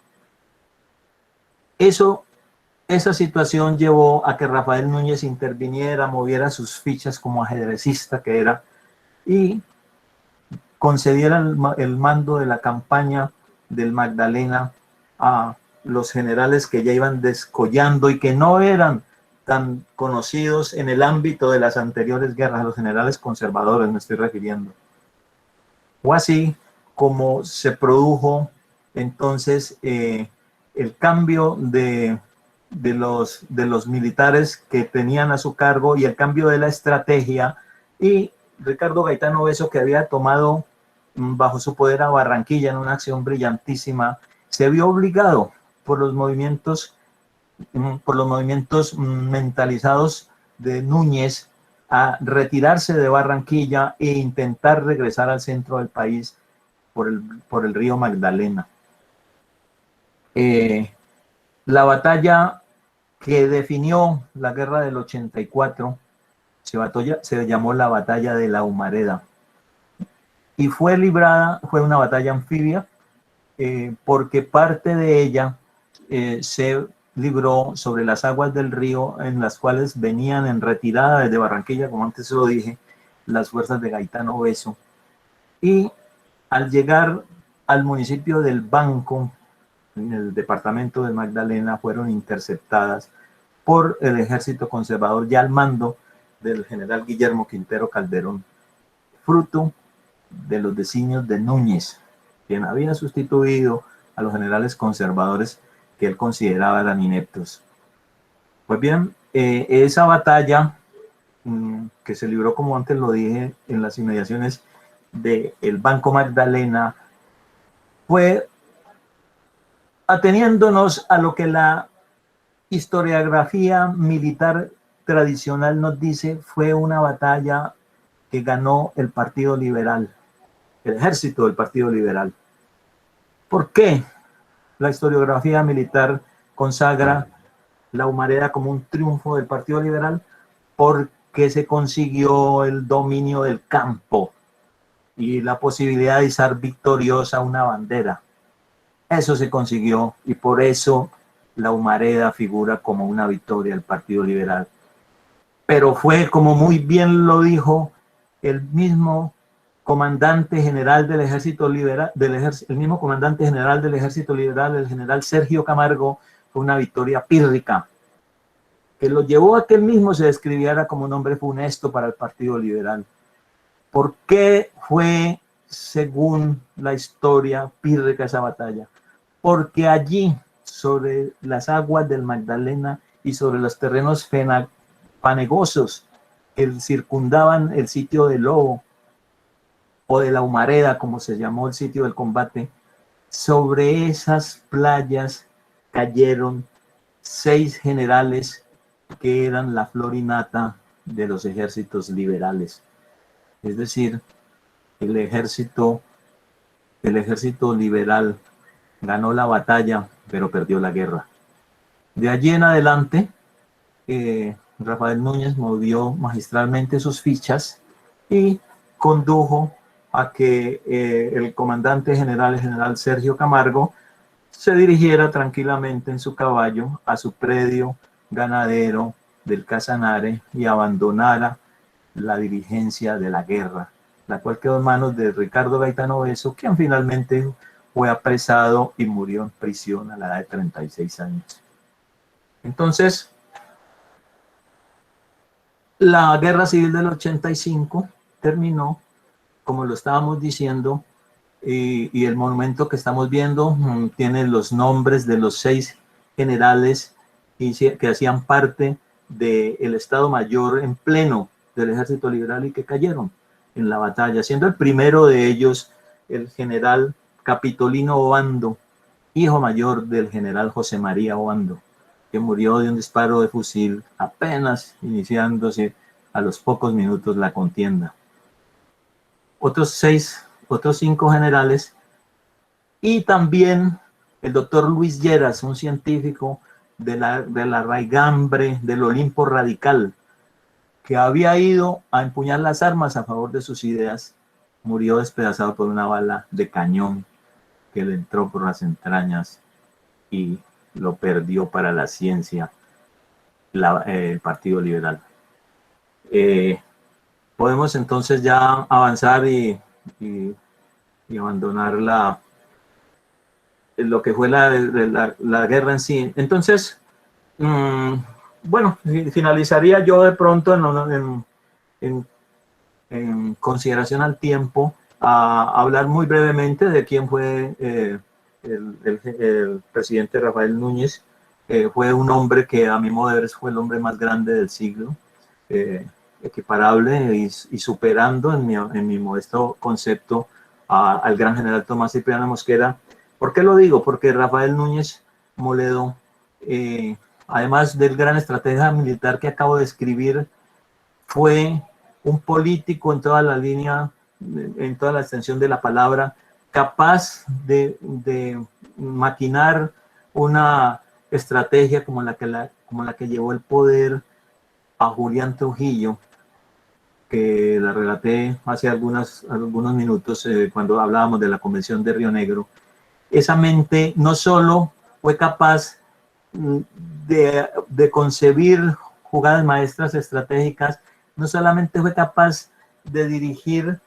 Esa situación llevó a que Rafael Núñez interviniera, moviera sus fichas como ajedrecista que era, y concediera el mando de la campaña del Magdalena a los generales que ya iban descollando y que no eran tan conocidos en el ámbito de las anteriores guerras, a los generales conservadores me estoy refiriendo. O así como se produjo entonces el cambio de los militares que tenían a su cargo y el cambio de la estrategia y Ricardo Gaitano Beso, que había tomado bajo su poder a Barranquilla en una acción brillantísima, se vio obligado por los movimientos mentalizados de Núñez a retirarse de Barranquilla e intentar regresar al centro del país por el río Magdalena. La batalla que definió la guerra del 84 se llamó la batalla de la Humareda y fue una batalla anfibia, porque parte de ella se libró sobre las aguas del río, en las cuales venían en retirada desde Barranquilla, como antes lo dije, las fuerzas de Gaitano Beso, y al llegar al municipio del Banco, en el departamento de Magdalena, fueron interceptadas por el ejército conservador ya al mando del general Guillermo Quintero Calderón, fruto de los designios de Núñez, quien había sustituido a los generales conservadores que él consideraba eran ineptos. Pues bien, esa batalla que se libró, como antes lo dije, en las inmediaciones del Banco Magdalena, fue, ateniéndonos a lo que la historiografía militar tradicional nos dice, fue una batalla que ganó el Partido Liberal, el ejército del Partido Liberal. ¿Por qué la historiografía militar consagra la Humareda como un triunfo del Partido Liberal? Porque se consiguió el dominio del campo y la posibilidad de izar victoriosa una bandera. Eso se consiguió y por eso la Humareda figura como una victoria del Partido Liberal. Pero fue, como muy bien lo dijo el mismo comandante general del Ejército Liberal, el mismo comandante general del Ejército Liberal, el general Sergio Camargo, fue una victoria pírrica, que lo llevó a que él mismo se describiera como un hombre funesto para el Partido Liberal. ¿Por qué fue, según la historia, pírrica esa batalla? Porque allí, sobre las aguas del Magdalena y sobre los terrenos fanegosos que circundaban el sitio de Lobo, o de la Humareda, como se llamó el sitio del combate, sobre esas playas cayeron 6 generales que eran la flor y nata de los ejércitos liberales. Es decir, el ejército liberal ganó la batalla, pero perdió la guerra. De allí en adelante, Rafael Núñez movió magistralmente sus fichas y condujo a que el comandante general, el general Sergio Camargo, se dirigiera tranquilamente en su caballo a su predio ganadero del Casanare y abandonara la dirigencia de la guerra, la cual quedó en manos de Ricardo Gaitano Beso, quien finalmente fue apresado y murió en prisión a la edad de 36 años. Entonces, la guerra civil del 85 terminó, como lo estábamos diciendo, y el monumento que estamos viendo tiene los nombres de los 6 generales que hacían parte del Estado Mayor en pleno del Ejército Liberal y que cayeron en la batalla, siendo el primero de ellos el general Capitolino Obando, hijo mayor del general José María Obando, que murió de un disparo de fusil apenas iniciándose a los pocos minutos la contienda. Otros 5 generales, y también el doctor Luis Lleras, un científico de la raigambre del Olimpo radical, que había ido a empuñar las armas a favor de sus ideas, murió despedazado por una bala de cañón que le entró por las entrañas y lo perdió para la ciencia el Partido Liberal. Podemos entonces ya avanzar y abandonar lo que fue la guerra en sí. Entonces, bueno, finalizaría yo de pronto en consideración al tiempo a hablar muy brevemente de quién fue el presidente Rafael Núñez. Fue un hombre que a mi modo de ver fue el hombre más grande del siglo. equiparable y superando en mi modesto concepto al gran general Tomás Cipriano Mosquera. ¿Por qué lo digo? Porque Rafael Núñez Moledo, además del gran estratega militar que acabo de escribir, fue un político en toda la línea, en toda la extensión de la palabra, capaz de maquinar una estrategia como la que llevó el poder a Julián Trujillo, que la relaté hace algunos minutos cuando hablábamos de la Convención de Río Negro. Esa mente no solo fue capaz de concebir jugadas maestras estratégicas, no solamente fue capaz de dirigir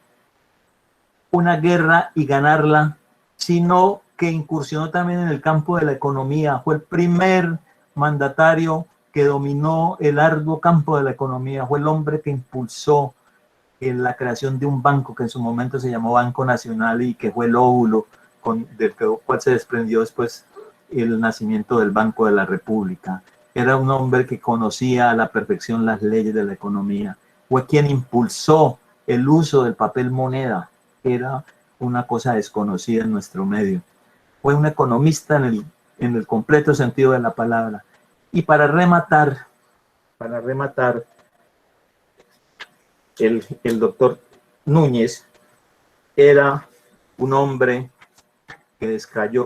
una guerra y ganarla, sino que incursionó también en el campo de la economía. Fue el primer mandatario que dominó el arduo campo de la economía. Fue el hombre que impulsó en la creación de un banco que en su momento se llamó Banco Nacional y que fue el óvulo del cual se desprendió después el nacimiento del Banco de la República. Era un hombre que conocía a la perfección las leyes de la economía. Fue quien impulsó el uso del papel moneda, que era una cosa desconocida en nuestro medio. Fue un economista en el completo sentido de la palabra. Y para rematar, el doctor Núñez era un hombre que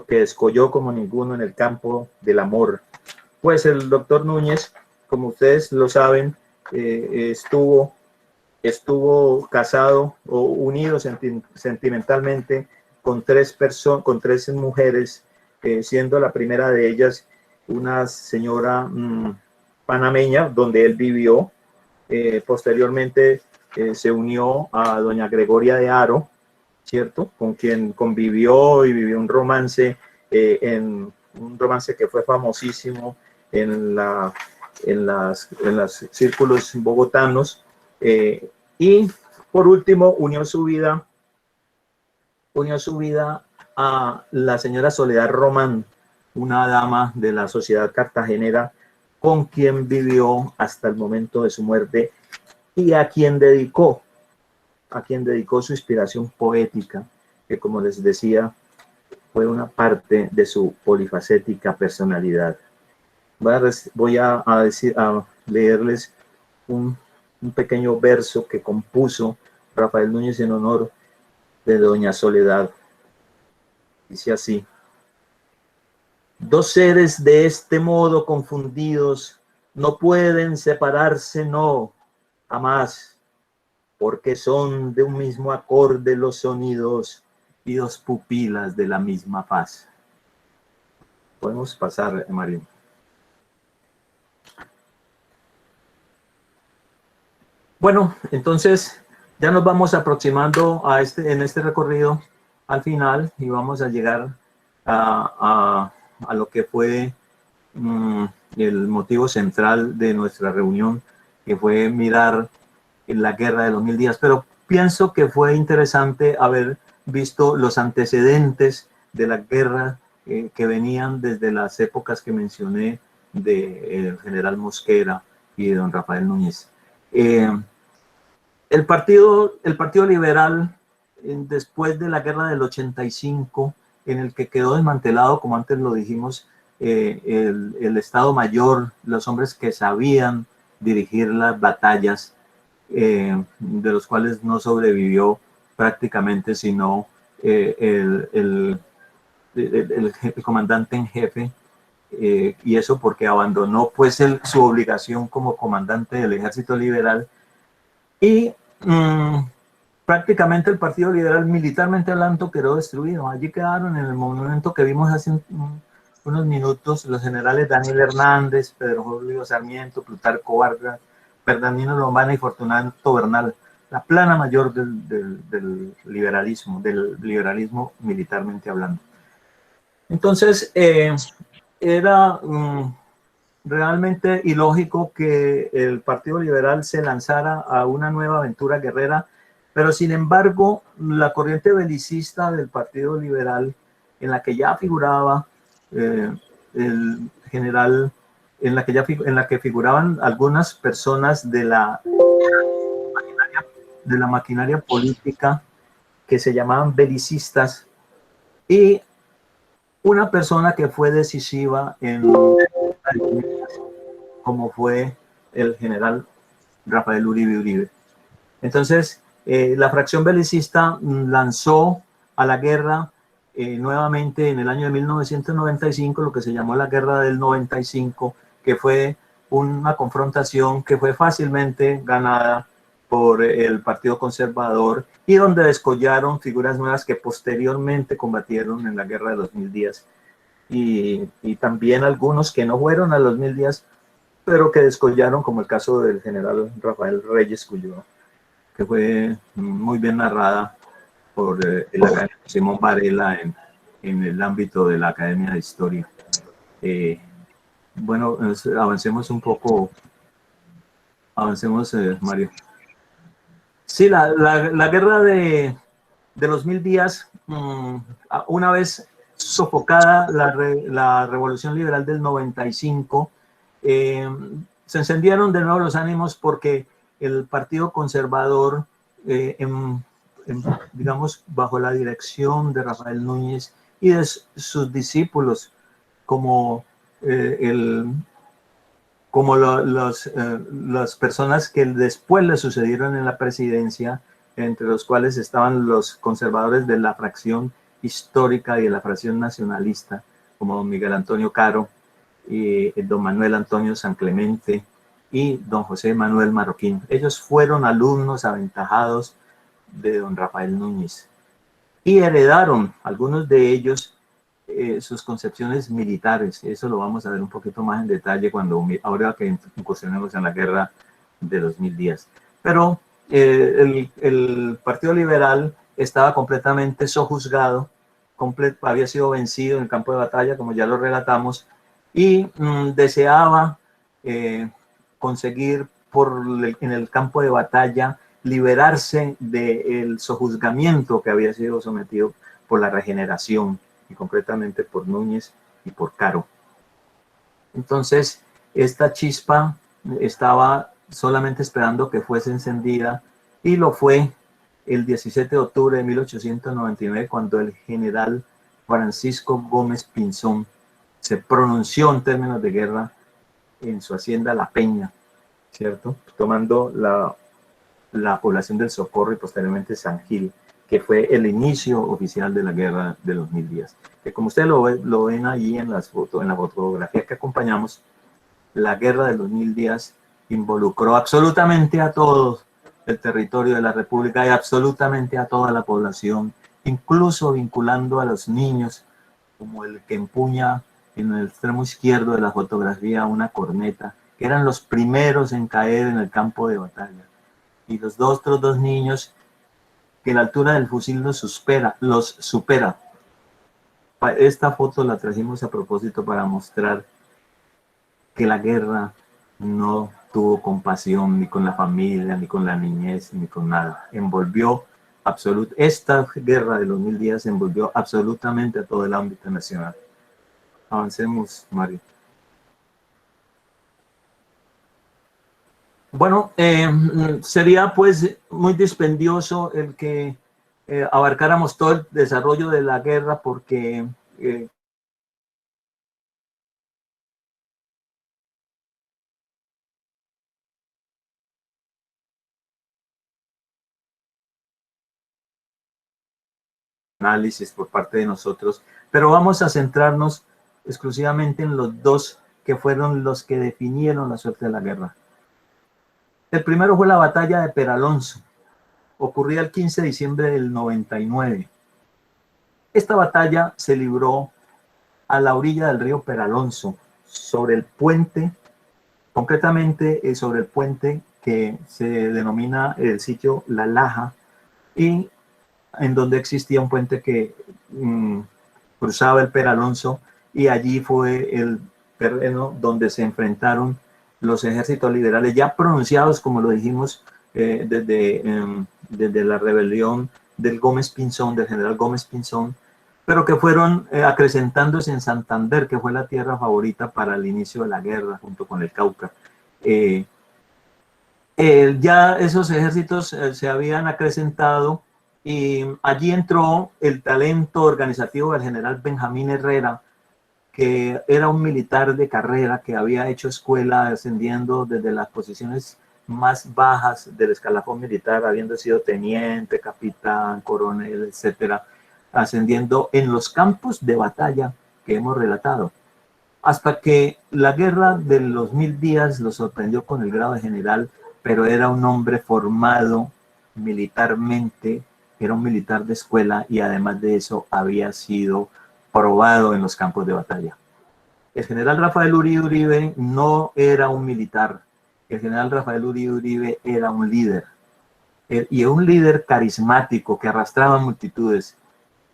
descolló como ninguno en el campo del amor. Pues el doctor Núñez, como ustedes lo saben, estuvo casado o unido sentimentalmente con tres mujeres, siendo la primera de ellas una señora panameña, donde él vivió. Posteriormente se unió a doña Gregoria de Haro, ¿cierto? Con quien convivió y vivió un romance, un romance que fue famosísimo en los círculos bogotanos. Y por último unió su vida a la señora Soledad Román, una dama de la sociedad cartagenera con quien vivió hasta el momento de su muerte y a quien dedicó su inspiración poética, que como les decía, fue una parte de su polifacética personalidad. Voy a leerles un pequeño verso que compuso Rafael Núñez en honor de doña Soledad. Dice así: dos seres de este modo confundidos no pueden separarse, no, jamás, porque son de un mismo acorde los sonidos y dos pupilas de la misma faz. Podemos pasar, Marín. Bueno, entonces ya nos vamos aproximando en este recorrido al final y vamos a llegar a lo que fue el motivo central de nuestra reunión, que fue mirar la guerra de los 1000 días. Pero pienso que fue interesante haber visto los antecedentes de la guerra que venían desde las épocas que mencioné del general Mosquera y de don Rafael Núñez. El partido liberal, después de la guerra del 85, en el que quedó desmantelado, como antes lo dijimos, el Estado Mayor, los hombres que sabían dirigir las batallas, de los cuales no sobrevivió prácticamente sino el comandante en jefe, y eso porque abandonó pues su obligación como comandante del Ejército Liberal. Y prácticamente el Partido Liberal, militarmente hablando, quedó destruido. Allí quedaron en el monumento que vimos hace unos minutos los generales Daniel Hernández, Pedro Julio Sarmiento, Plutarco Vargas, Bernardino Lombana y Fortunato Bernal, la plana mayor del liberalismo militarmente hablando. Entonces, era realmente ilógico que el Partido Liberal se lanzara a una nueva aventura guerrera, pero sin embargo, la corriente belicista del Partido Liberal, en la que ya figuraba el general, en la que figuraban algunas personas de la de la maquinaria política que se llamaban belicistas, y una persona que fue decisiva en como fue el general Rafael Uribe Uribe. Entonces, la fracción belicista lanzó a la guerra nuevamente en el año de 1995, lo que se llamó la Guerra del 95, que fue una confrontación que fue fácilmente ganada por el Partido Conservador y donde descollaron figuras nuevas que posteriormente combatieron en la Guerra de los 1000 días. Y también algunos que no fueron a los 1000 días, pero que descollaron, como el caso del general Rafael Reyes, que fue muy bien narrada por el académico Simón Varela en el ámbito de la Academia de Historia. Bueno, avancemos un poco. Avancemos, Mario. Sí, la guerra de los 1000 días, una vez sofocada la revolución liberal del 95, se encendieron de nuevo los ánimos porque el Partido Conservador, digamos, bajo la dirección de Rafael Núñez y de sus discípulos, como las personas que después le sucedieron en la presidencia, entre los cuales estaban los conservadores de la fracción histórica y de la fracción nacionalista, como don Miguel Antonio Caro, y don Manuel Antonio San Clemente y don José Manuel Marroquín. Ellos fueron alumnos aventajados de don Rafael Núñez y heredaron, algunos de ellos, sus concepciones militares. Eso lo vamos a ver un poquito más en detalle ahora que incursionemos en la guerra de los 1000 días. Pero el Partido Liberal estaba completamente sojuzgado, había sido vencido en el campo de batalla, como ya lo relatamos, y deseaba conseguir en el campo de batalla liberarse del sojuzgamiento que había sido sometido por la Regeneración, y concretamente por Núñez y por Caro. Entonces, esta chispa estaba solamente esperando que fuese encendida, y lo fue el 17 de octubre de 1899, cuando el general Francisco Gómez Pinzón se pronunció en términos de guerra en su hacienda La Peña, ¿cierto? Tomando la población del Socorro y posteriormente San Gil, que fue el inicio oficial de la guerra de los 1000 días. Que como ustedes lo ven ahí en la fotografía que acompañamos, la guerra de los 1000 días involucró absolutamente a todo el territorio de la República y absolutamente a toda la población, incluso vinculando a los niños, como el que empuña en el extremo izquierdo de la fotografía una corneta, que eran los primeros en caer en el campo de batalla. Y los otros dos niños, que la altura del fusil los supera. Esta foto la trajimos a propósito para mostrar que la guerra no tuvo compasión ni con la familia, ni con la niñez, ni con nada. Esta guerra de los 1000 días envolvió absolutamente a todo el ámbito nacional. Avancemos, Mario. Bueno, sería pues muy dispendioso el que abarcáramos todo el desarrollo de la guerra, porque análisis por parte de nosotros, pero vamos a centrarnos exclusivamente en los dos que fueron los que definieron la suerte de la guerra. El primero fue la batalla de Peralonso. Ocurría el 15 de diciembre del 99. Esta batalla se libró a la orilla del río Peralonso, sobre el puente, concretamente sobre el puente que se denomina el sitio La Laja, y en donde existía un puente que cruzaba el Peralonso, y allí fue el terreno donde se enfrentaron los ejércitos liberales ya pronunciados, como lo dijimos, desde la rebelión del general Gómez Pinzón, pero que fueron acrecentándose en Santander, que fue la tierra favorita para el inicio de la guerra, junto con el Cauca. En Ya esos ejércitos se habían acrecentado y allí entró el talento organizativo del general Benjamín Herrera, que era un militar de carrera que había hecho escuela ascendiendo desde las posiciones más bajas del escalafón militar, habiendo sido teniente, capitán, coronel, etcétera, ascendiendo en los campos de batalla que hemos relatado. Hasta que la guerra de los 1000 días lo sorprendió con el grado de general, pero era un hombre formado militarmente, era un militar de escuela y además de eso había sido probado en los campos de batalla. El general Rafael Uribe Uribe no era un militar, el general Rafael Uribe Uribe era un líder, y un líder carismático que arrastraba multitudes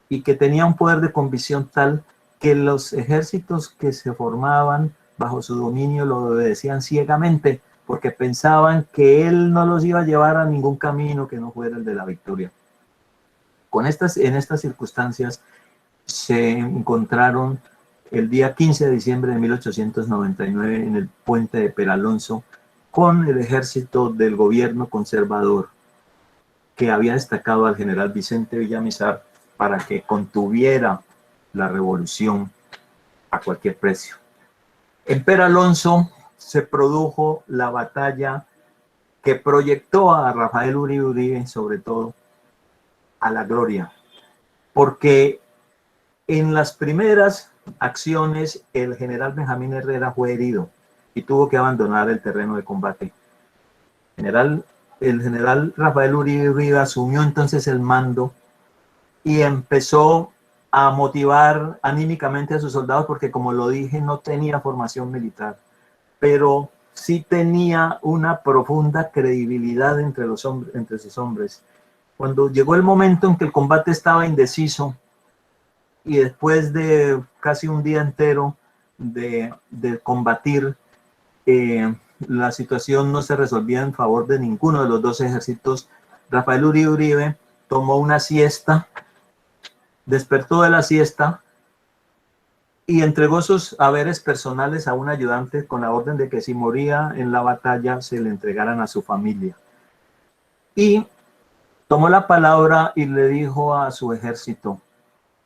y que tenía un poder de convicción tal que los ejércitos que se formaban bajo su dominio lo obedecían ciegamente porque pensaban que él no los iba a llevar a ningún camino que no fuera el de la victoria. En estas circunstancias se encontraron el día 15 de diciembre de 1899 en el puente de Peralonso con el ejército del gobierno conservador que había destacado al general Vicente Villamizar para que contuviera la revolución a cualquier precio. En Peralonso se produjo la batalla que proyectó a Rafael Uribe Uribe, sobre todo, a la gloria, porque en las primeras acciones el general Benjamín Herrera fue herido y tuvo que abandonar el terreno de combate. El general Rafael Uribe Uribe asumió entonces el mando y empezó a motivar anímicamente a sus soldados porque, como lo dije, no tenía formación militar, pero sí tenía una profunda credibilidad entre sus hombres. Cuando llegó el momento en que el combate estaba indeciso y después de casi un día entero de combatir, la situación no se resolvía en favor de ninguno de los dos ejércitos, Rafael Uribe Uribe tomó una siesta, despertó de la siesta y entregó sus haberes personales a un ayudante con la orden de que si moría en la batalla se le entregaran a su familia. Y tomó la palabra y le dijo a su ejército: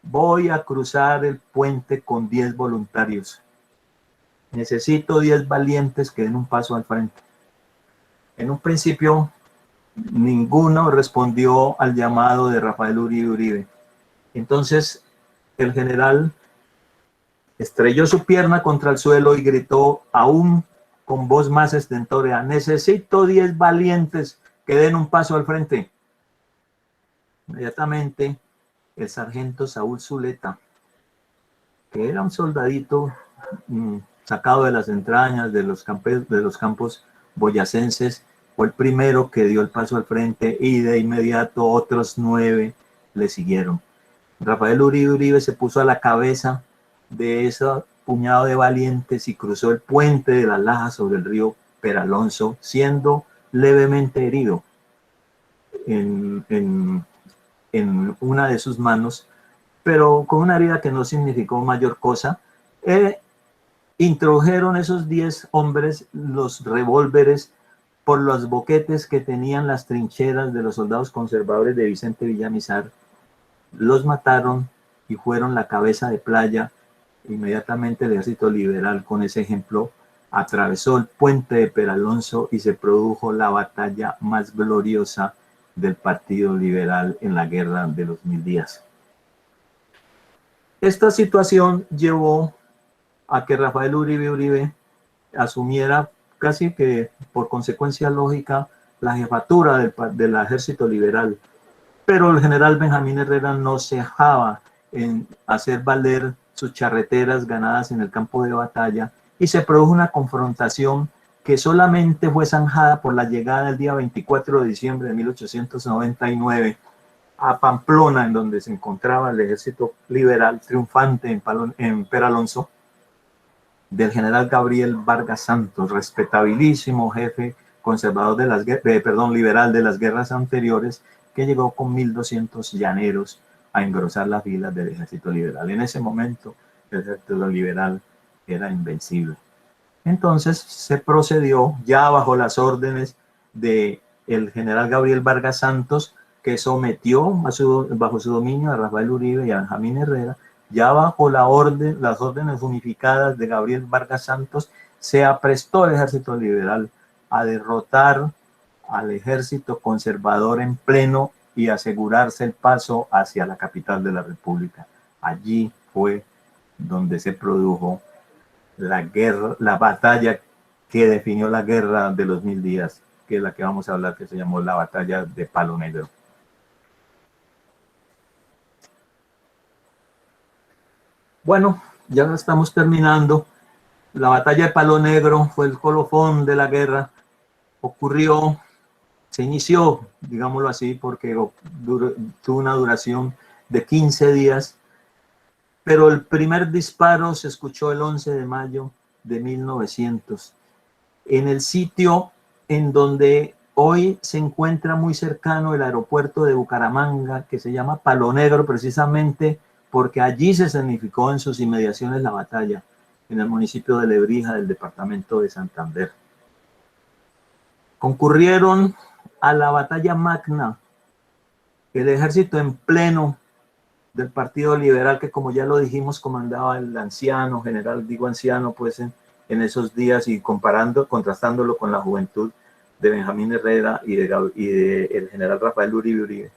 voy a cruzar el puente con 10 voluntarios. Necesito 10 valientes que den un paso al frente. En un principio, ninguno respondió al llamado de Rafael Uribe Uribe. Entonces, el general estrelló su pierna contra el suelo y gritó aún con voz más estentórea: necesito 10 valientes que den un paso al frente. Inmediatamente, el sargento Saúl Zuleta, que era un soldadito sacado de las entrañas de los campos boyacenses, fue el primero que dio el paso al frente y de inmediato otros 9 le siguieron. Rafael Uribe Uribe se puso a la cabeza de ese puñado de valientes y cruzó el puente de las Lajas sobre el río Peralonso, siendo levemente herido en una de sus manos, pero con una herida que no significó mayor cosa. Introdujeron esos 10 hombres los revólveres por los boquetes que tenían las trincheras de los soldados conservadores de Vicente Villamizar, los mataron y fueron la cabeza de playa. Inmediatamente el ejército liberal, con ese ejemplo, atravesó el puente de Peralonso y se produjo la batalla más gloriosa del Partido Liberal en la guerra de los 1000 días. Esta situación llevó a que Rafael Uribe Uribe asumiera casi que por consecuencia lógica la jefatura del ejército liberal, pero el general Benjamín Herrera no cejaba en hacer valer sus charreteras ganadas en el campo de batalla y se produjo una confrontación que solamente fue zanjada por la llegada el día 24 de diciembre de 1899 a Pamplona, en donde se encontraba el ejército liberal triunfante en Peralonso, del general Gabriel Vargas Santos, respetabilísimo jefe conservador liberal de las guerras anteriores, que llegó con 1200 llaneros a engrosar las filas del ejército liberal. En ese momento, el ejército liberal era invencible. Entonces se procedió, ya bajo las órdenes de el general Gabriel Vargas Santos, que sometió bajo su dominio a Rafael Uribe y a Benjamín Herrera. Ya bajo las órdenes unificadas de Gabriel Vargas Santos, se aprestó el ejército liberal a derrotar al ejército conservador en pleno y asegurarse el paso hacia la capital de la República. Allí fue donde se produjo la guerra, la batalla que definió la guerra de los 1000 días, que es la que vamos a hablar, que se llamó la batalla de Palo Negro. Bueno, ya estamos terminando. La batalla de Palo Negro fue el colofón de la guerra. Se inició, digámoslo así, porque tuvo una duración de 15 días, pero el primer disparo se escuchó el 11 de mayo de 1900, en el sitio en donde hoy se encuentra muy cercano el aeropuerto de Bucaramanga, que se llama Palo Negro, precisamente porque allí se significó en sus inmediaciones la batalla, en el municipio de Lebrija, del departamento de Santander. Concurrieron a la batalla magna el ejército en pleno del Partido Liberal, que, como ya lo dijimos, comandaba el anciano, general, digo anciano, pues en esos días, y contrastándolo con la juventud de Benjamín Herrera y de el general Rafael Uribe,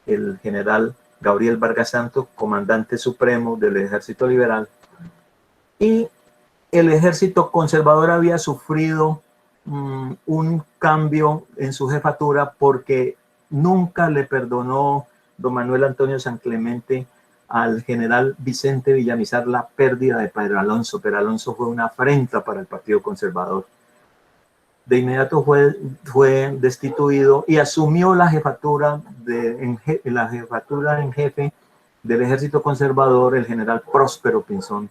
el general Gabriel Vargas Santos, comandante supremo del ejército liberal. Y el ejército conservador había sufrido un cambio en su jefatura, porque nunca le perdonó don Manuel Antonio San Clemente al general Vicente Villamizar la pérdida de Pedro Alonso. Pedro Alonso fue una afrenta para el Partido Conservador. De inmediato fue destituido y asumió la jefatura en jefe del ejército conservador el general Próspero Pinzón,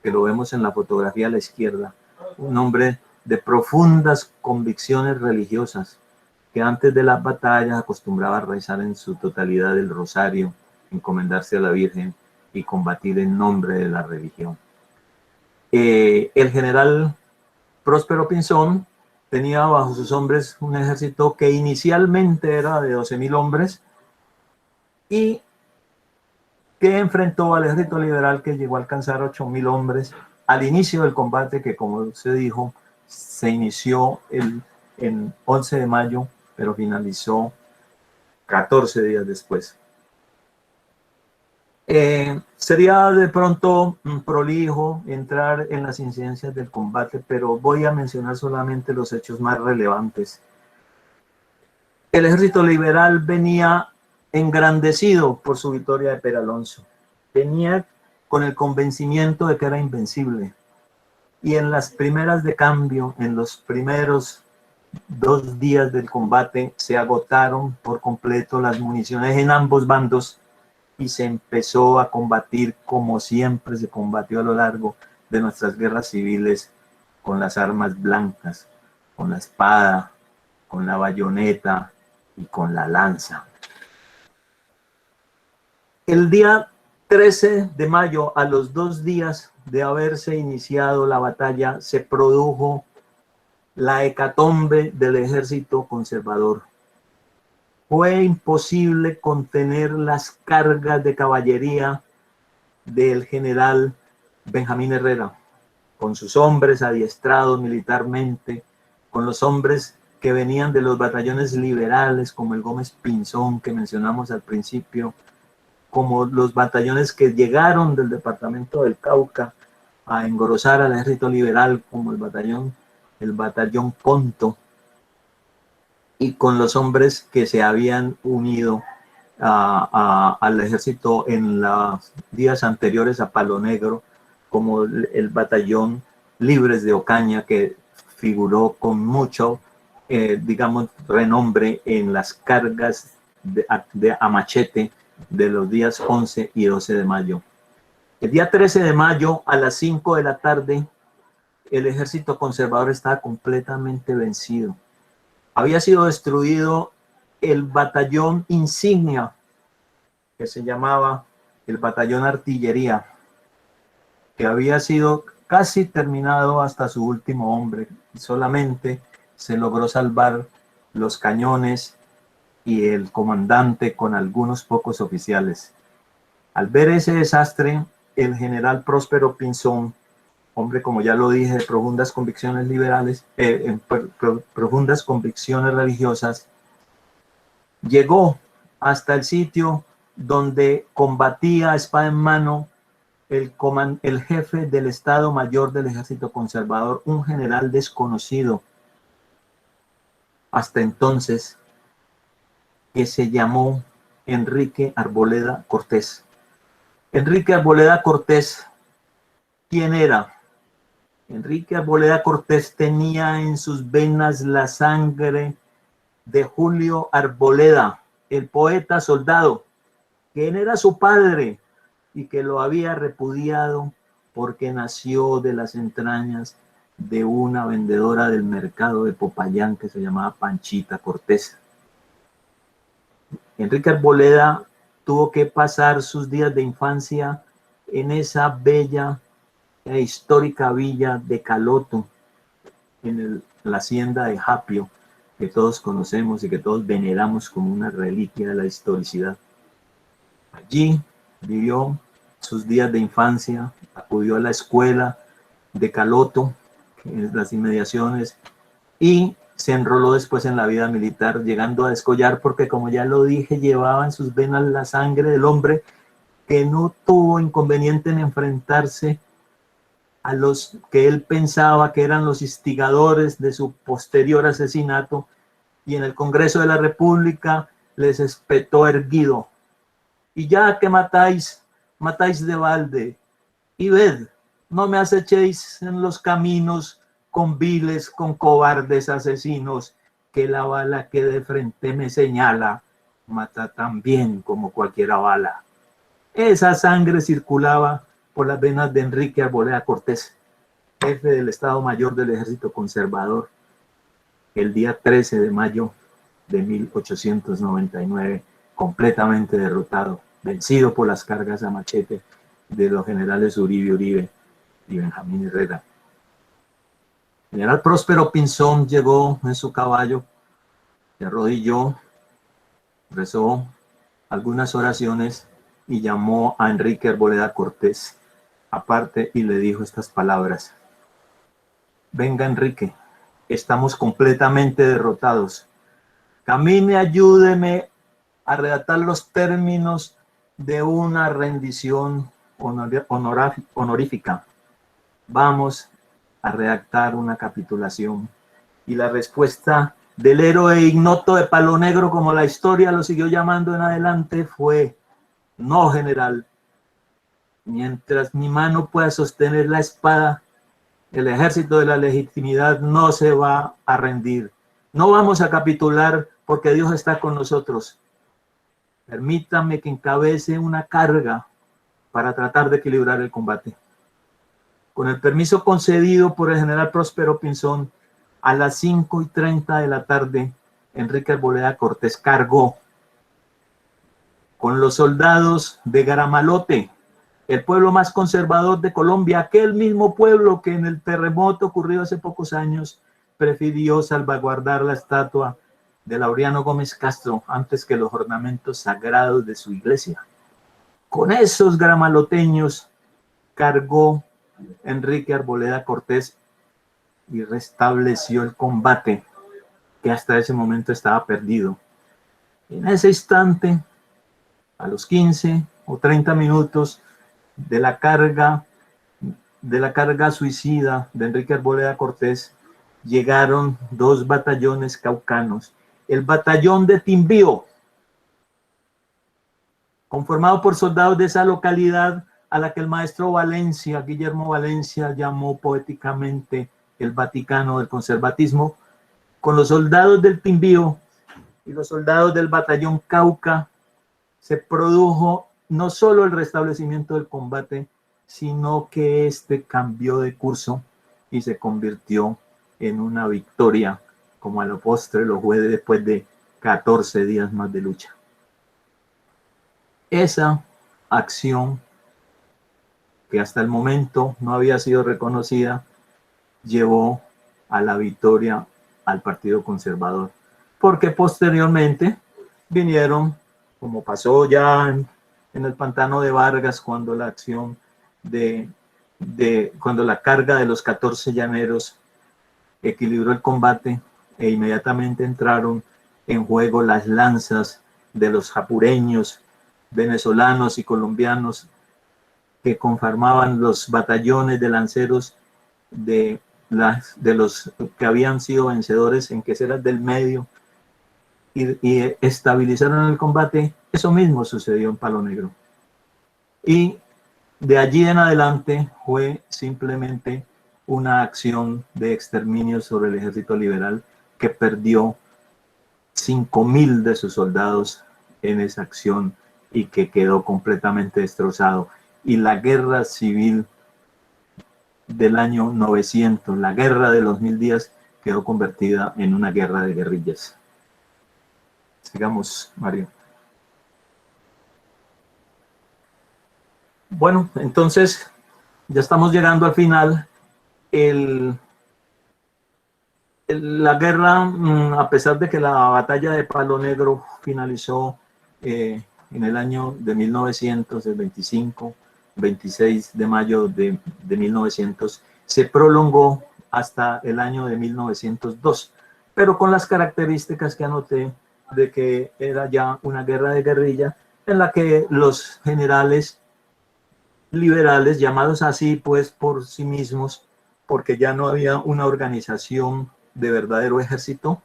que lo vemos en la fotografía a la izquierda, un hombre de profundas convicciones religiosas, que antes de las batallas acostumbraba a rezar en su totalidad el rosario, encomendarse a la Virgen y combatir en nombre de la religión. El general Próspero Pinzón tenía bajo sus hombres un ejército que inicialmente era de 12.000 hombres y que enfrentó al ejército liberal, que llegó a alcanzar 8.000 hombres al inicio del combate, que, como se dijo, se inició el 11 de mayo, pero finalizó 14 días después. Sería de pronto prolijo entrar en las incidencias del combate, pero voy a mencionar solamente los hechos más relevantes. El ejército liberal venía engrandecido por su victoria de Pedro Alonso. Venía con el convencimiento de que era invencible. Y en las primeras de cambio, en los primeros 2 días del combate, se agotaron por completo las municiones en ambos bandos y se empezó a combatir como siempre se combatió a lo largo de nuestras guerras civiles, con las armas blancas, con la espada, con la bayoneta y con la lanza. El día 13 de mayo, a los 2 días de haberse iniciado la batalla, se produjo la hecatombe del ejército conservador. Fue imposible contener las cargas de caballería del general Benjamín Herrera, con sus hombres adiestrados militarmente, con los hombres que venían de los batallones liberales, como el Gómez Pinzón, que mencionamos al principio, como los batallones que llegaron del departamento del Cauca a engrosar al ejército liberal, como el batallón Ponto, y con los hombres que se habían unido al ejército en los días anteriores a Palo Negro, como el batallón Libres de Ocaña, que figuró con mucho, digamos, renombre en las cargas a machete de los días 11 y 12 de mayo. El día 13 de mayo, a las 5 de la tarde, el ejército conservador estaba completamente vencido. Había sido destruido el batallón insignia, que se llamaba el batallón artillería, que había sido casi terminado hasta su último hombre. Solamente se logró salvar los cañones y el comandante con algunos pocos oficiales. Al ver ese desastre, el general Próspero Pinzón, hombre, como ya lo dije, de profundas convicciones liberales, profundas convicciones religiosas, llegó hasta el sitio donde combatía a espada en mano el jefe del Estado Mayor del Ejército Conservador, un general desconocido hasta entonces, que se llamó Enrique Arboleda Cortés. Enrique Arboleda Cortés, ¿quién era? Enrique Arboleda Cortés tenía en sus venas la sangre de Julio Arboleda, el poeta soldado, quien era su padre y que lo había repudiado porque nació de las entrañas de una vendedora del mercado de Popayán que se llamaba Panchita Cortés. Enrique Arboleda tuvo que pasar sus días de infancia en esa bella e histórica villa de Caloto, en la hacienda de Japio, que todos conocemos y que todos veneramos como una reliquia de la historicidad. Allí vivió sus días de infancia, acudió a la escuela de Caloto, en las inmediaciones, y se enroló después en la vida militar, llegando a descollar porque, como ya lo dije, llevaba en sus venas la sangre del hombre que no tuvo inconveniente en enfrentarse a los que él pensaba que eran los instigadores de su posterior asesinato, y en el Congreso de la República les espetó erguido: y ya que matáis, matáis de balde, y ved, no me acechéis en los caminos con viles, con cobardes asesinos, que la bala que de frente me señala mata tan bien como cualquiera bala. Esa sangre circulaba por las venas de Enrique Arboleda Cortés, jefe del Estado Mayor del Ejército Conservador, el día 13 de mayo de 1899, completamente derrotado, vencido por las cargas a machete de los generales Uribe y Benjamín Herrera. El general Próspero Pinzón llegó en su caballo, se arrodilló, rezó algunas oraciones y llamó a Enrique Arboleda Cortés aparte y le dijo estas palabras: venga, Enrique, estamos completamente derrotados. Camine, ayúdeme a redactar los términos de una rendición honorífica. Vamos a redactar una capitulación. Y la respuesta del héroe ignoto de Palo Negro, como la historia lo siguió llamando en adelante, fue: no, general. Mientras mi mano pueda sostener la espada, el ejército de la legitimidad no se va a rendir. No vamos a capitular porque Dios está con nosotros. Permítame que encabece una carga para tratar de equilibrar el combate. Con el permiso concedido por el general Próspero Pinzón, a las 5:30 de la tarde, Enrique Arboleda Cortés cargó con los soldados de Garamalote, el pueblo más conservador de Colombia, aquel mismo pueblo que en el terremoto ocurrido hace pocos años prefirió salvaguardar la estatua de Laureano Gómez Castro antes que los ornamentos sagrados de su iglesia. Con esos garamaloteños cargó Enrique Arboleda Cortés y restableció el combate que hasta ese momento estaba perdido. En ese instante, a los 15 o 30 minutos de la carga suicida de Enrique Arboleda Cortés, llegaron 2 batallones caucanos. El batallón de Timbío, conformado por soldados de esa localidad a la que el maestro Valencia, Guillermo Valencia, llamó poéticamente el Vaticano del conservatismo, con los soldados del Timbío y los soldados del batallón Cauca, se produjo no solo el restablecimiento del combate, sino que este cambió de curso y se convirtió en una victoria, como a lo postre lo fue después de 14 días más de lucha. Esa acción, que hasta el momento no había sido reconocida, llevó a la victoria al Partido Conservador. porque posteriormente vinieron, como pasó ya en el pantano de Vargas, cuando la acción cuando la carga de los 14 llaneros equilibró el combate, e inmediatamente entraron en juego las lanzas de los japureños, venezolanos y colombianos que conformaban los batallones de lanceros de los que habían sido vencedores en Queseras del Medio y estabilizaron el combate. Eso mismo sucedió en Palo Negro. Y de allí en adelante fue simplemente una acción de exterminio sobre el ejército liberal que perdió 5.000 de sus soldados en esa acción y que quedó completamente destrozado. Y la guerra civil del año 900, la guerra de los 1000 días, quedó convertida en una guerra de guerrillas. Sigamos, Mario. Bueno, entonces ya estamos llegando al final. La guerra, a pesar de que la batalla de Palo Negro finalizó en el año de 1900, el 26 de mayo de 1900, se prolongó hasta el año de 1902, pero con las características que anoté de que era ya una guerra de guerrilla en la que los generales liberales, llamados así pues por sí mismos, porque ya no había una organización de verdadero ejército,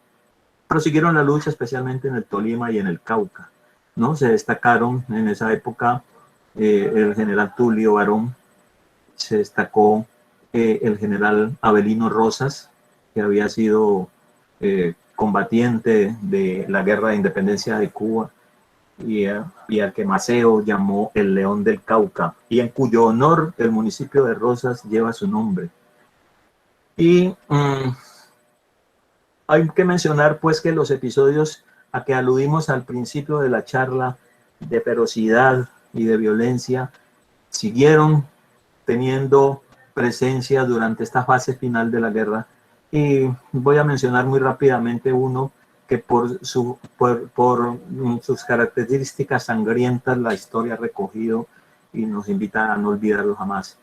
prosiguieron la lucha, especialmente en el Tolima y en el Cauca, ¿no? Se destacaron en esa época el general Tulio Barón, se destacó el general Avelino Rosas, que había sido combatiente de la guerra de independencia de Cuba, y al que Maceo llamó el León del Cauca, y en cuyo honor el municipio de Rosas lleva su nombre. Y hay que mencionar pues que los episodios a que aludimos al principio de la charla, de ferocidad y de violencia, siguieron teniendo presencia durante esta fase final de la guerra, y voy a mencionar muy rápidamente uno que por sus características sangrientas la historia ha recogido y nos invita a no olvidarlo jamás.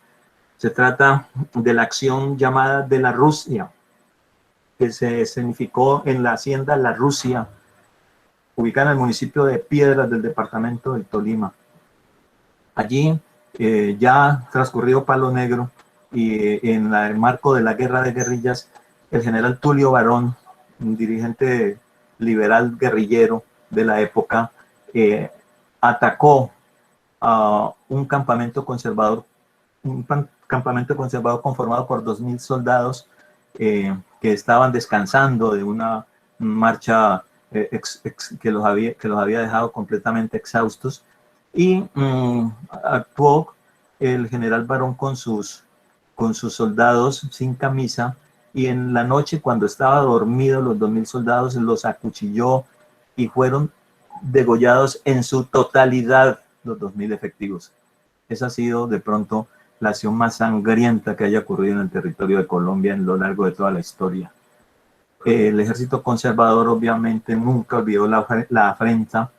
Se trata de la acción llamada de la Rusia, que se escenificó en la hacienda La Rusia, ubicada en el municipio de Piedras del departamento del Tolima. Allí, ya transcurrido Palo Negro y en el marco de la guerra de guerrillas, el general Tulio Barón, un dirigente liberal guerrillero de la época, atacó a un campamento conservador conformado por 2.000 soldados que estaban descansando de una marcha que los había dejado completamente exhaustos, y actuó el general Barón con sus soldados sin camisa, y en la noche, cuando estaba dormido, los 2.000 soldados los acuchilló y fueron degollados en su totalidad los 2.000 efectivos. Esa ha sido de pronto la acción más sangrienta que haya ocurrido en el territorio de Colombia en lo largo de toda la historia. El ejército conservador obviamente nunca olvidó la afrenta,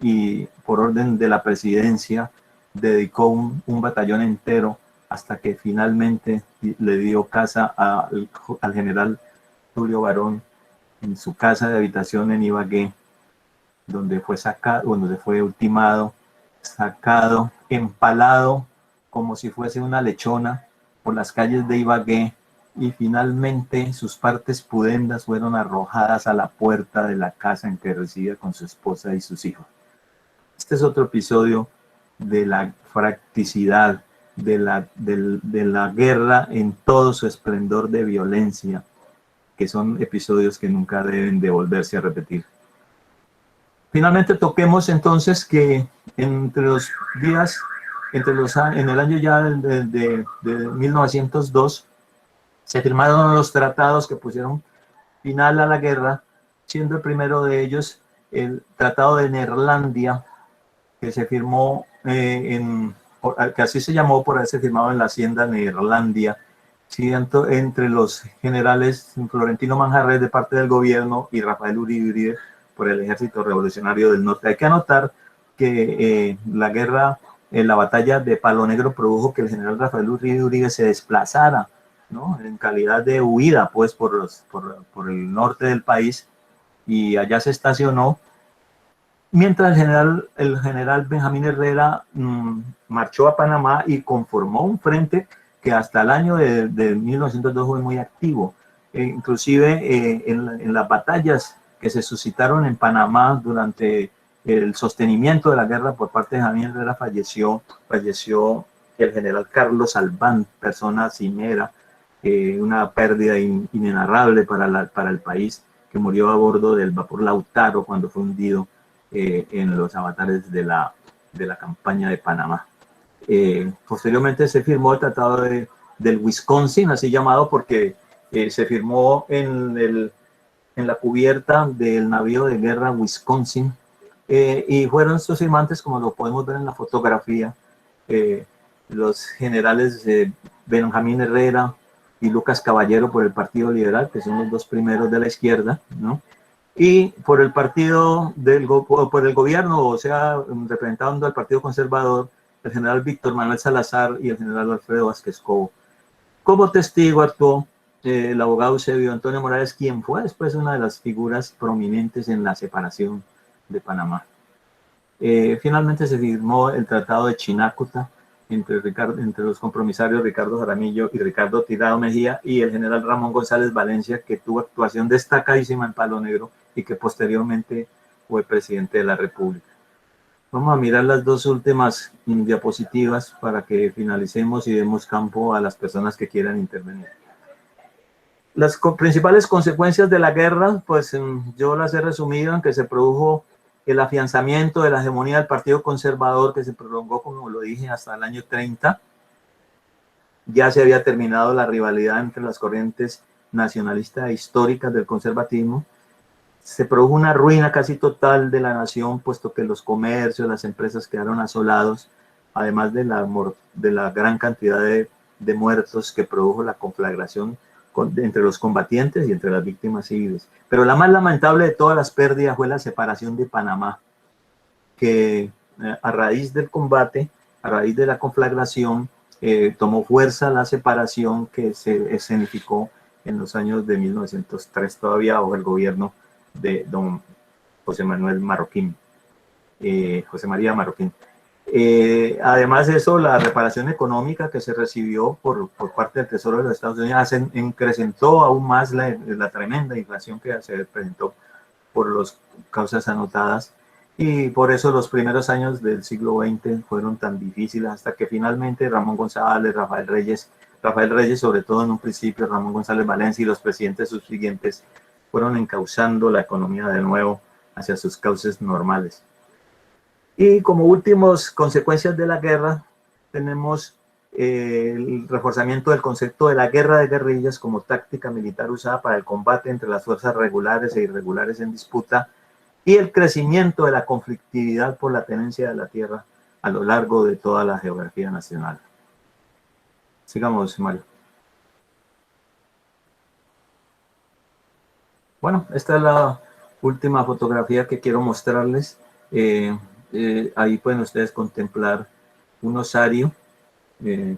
y por orden de la presidencia dedicó un batallón entero, hasta que finalmente le dio casa al general Tulio Barón en su casa de habitación en Ibagué, donde fue sacado, donde fue ultimado, sacado, empalado como si fuese una lechona por las calles de Ibagué, y finalmente sus partes pudendas fueron arrojadas a la puerta de la casa en que residía con su esposa y sus hijos. Este es otro episodio de la fracticidad, de la guerra en todo su esplendor de violencia, que son episodios que nunca deben de volverse a repetir. Finalmente toquemos entonces que entre los días, en el año ya de 1902, se firmaron los tratados que pusieron final a la guerra, siendo el primero de ellos el Tratado de Neerlandia, que se firmó que así se llamó por haberse firmado en la hacienda Neerlandia, Sí, entre los generales Florentino Manjarrés de parte del gobierno y Rafael Uribe por el Ejército Revolucionario del Norte. Hay que anotar que la batalla de Palo Negro produjo que el general Rafael Uribe se desplazara, ¿no?, en calidad de huida, pues, por el norte del país, y allá se estacionó, mientras el general Benjamín Herrera marchó a Panamá y conformó un frente que hasta el año de 1902 fue muy activo. Inclusive en las batallas que se suscitaron en Panamá durante el sostenimiento de la guerra por parte de Benjamín Herrera, falleció el general Carlos Albán, persona cimera, una pérdida inenarrable para el país, que murió a bordo del vapor Lautaro cuando fue hundido en los avatares de la campaña de Panamá. Posteriormente se firmó el Tratado del Wisconsin, así llamado porque se firmó en la cubierta del navío de guerra Wisconsin, y fueron sus firmantes, como lo podemos ver en la fotografía, los generales Benjamín Herrera y Lucas Caballero por el Partido Liberal, que son los dos primeros de la izquierda, ¿no?, y por el partido por el gobierno, o sea, representando al Partido Conservador, el general Víctor Manuel Salazar y el general Alfredo Vázquez Cobo. Como testigo actuó el abogado Eusebio Antonio Morales, quien fue después una de las figuras prominentes en la separación de Panamá. Finalmente se firmó el Tratado de Chinácuta entre los compromisarios Ricardo Jaramillo y Ricardo Tirado Mejía y el general Ramón González Valencia, que tuvo actuación destacadísima en Palo Negro y que posteriormente fue presidente de la República. Vamos a mirar las dos últimas diapositivas para que finalicemos y demos campo a las personas que quieran intervenir. Las principales consecuencias de la guerra, pues yo las he resumido en que se produjo el afianzamiento de la hegemonía del Partido Conservador, que se prolongó, como lo dije, hasta el año 30. Ya se había terminado la rivalidad entre las corrientes nacionalistas e históricas del conservatismo. Se produjo una ruina casi total de la nación, puesto que los comercios, las empresas quedaron asolados, además de la gran cantidad de muertos que produjo la conflagración entre los combatientes y entre las víctimas civiles. Pero la más lamentable de todas las pérdidas fue la separación de Panamá, que a raíz del combate, a raíz de la conflagración, tomó fuerza la separación que se escenificó en los años de 1903, todavía bajo el gobierno de don José Manuel Marroquín, José María Marroquín. Además de eso, la reparación económica que se recibió por parte del Tesoro de los Estados Unidos incrementó aún más la tremenda inflación que se presentó por las causas anotadas, y por eso los primeros años del siglo XX fueron tan difíciles, hasta que finalmente Ramón González, Rafael Reyes sobre todo en un principio, Ramón González Valencia y los presidentes subsiguientes fueron encauzando la economía de nuevo hacia sus cauces normales. Y como últimas consecuencias de la guerra, tenemos el reforzamiento del concepto de la guerra de guerrillas como táctica militar usada para el combate entre las fuerzas regulares e irregulares en disputa, y el crecimiento de la conflictividad por la tenencia de la tierra a lo largo de toda la geografía nacional. Sigamos, Mario. Bueno, esta es la última fotografía que quiero mostrarles. Ahí pueden ustedes contemplar un osario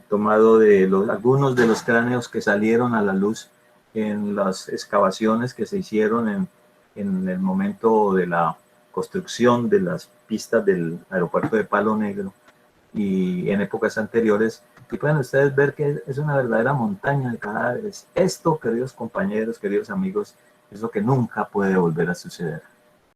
tomado de algunos de los cráneos que salieron a la luz en las excavaciones que se hicieron en el momento de la construcción de las pistas del aeropuerto de Palo Negro y en épocas anteriores. Y pueden ustedes ver que es una verdadera montaña de cadáveres. Esto, queridos compañeros, queridos amigos, es lo que nunca puede volver a suceder.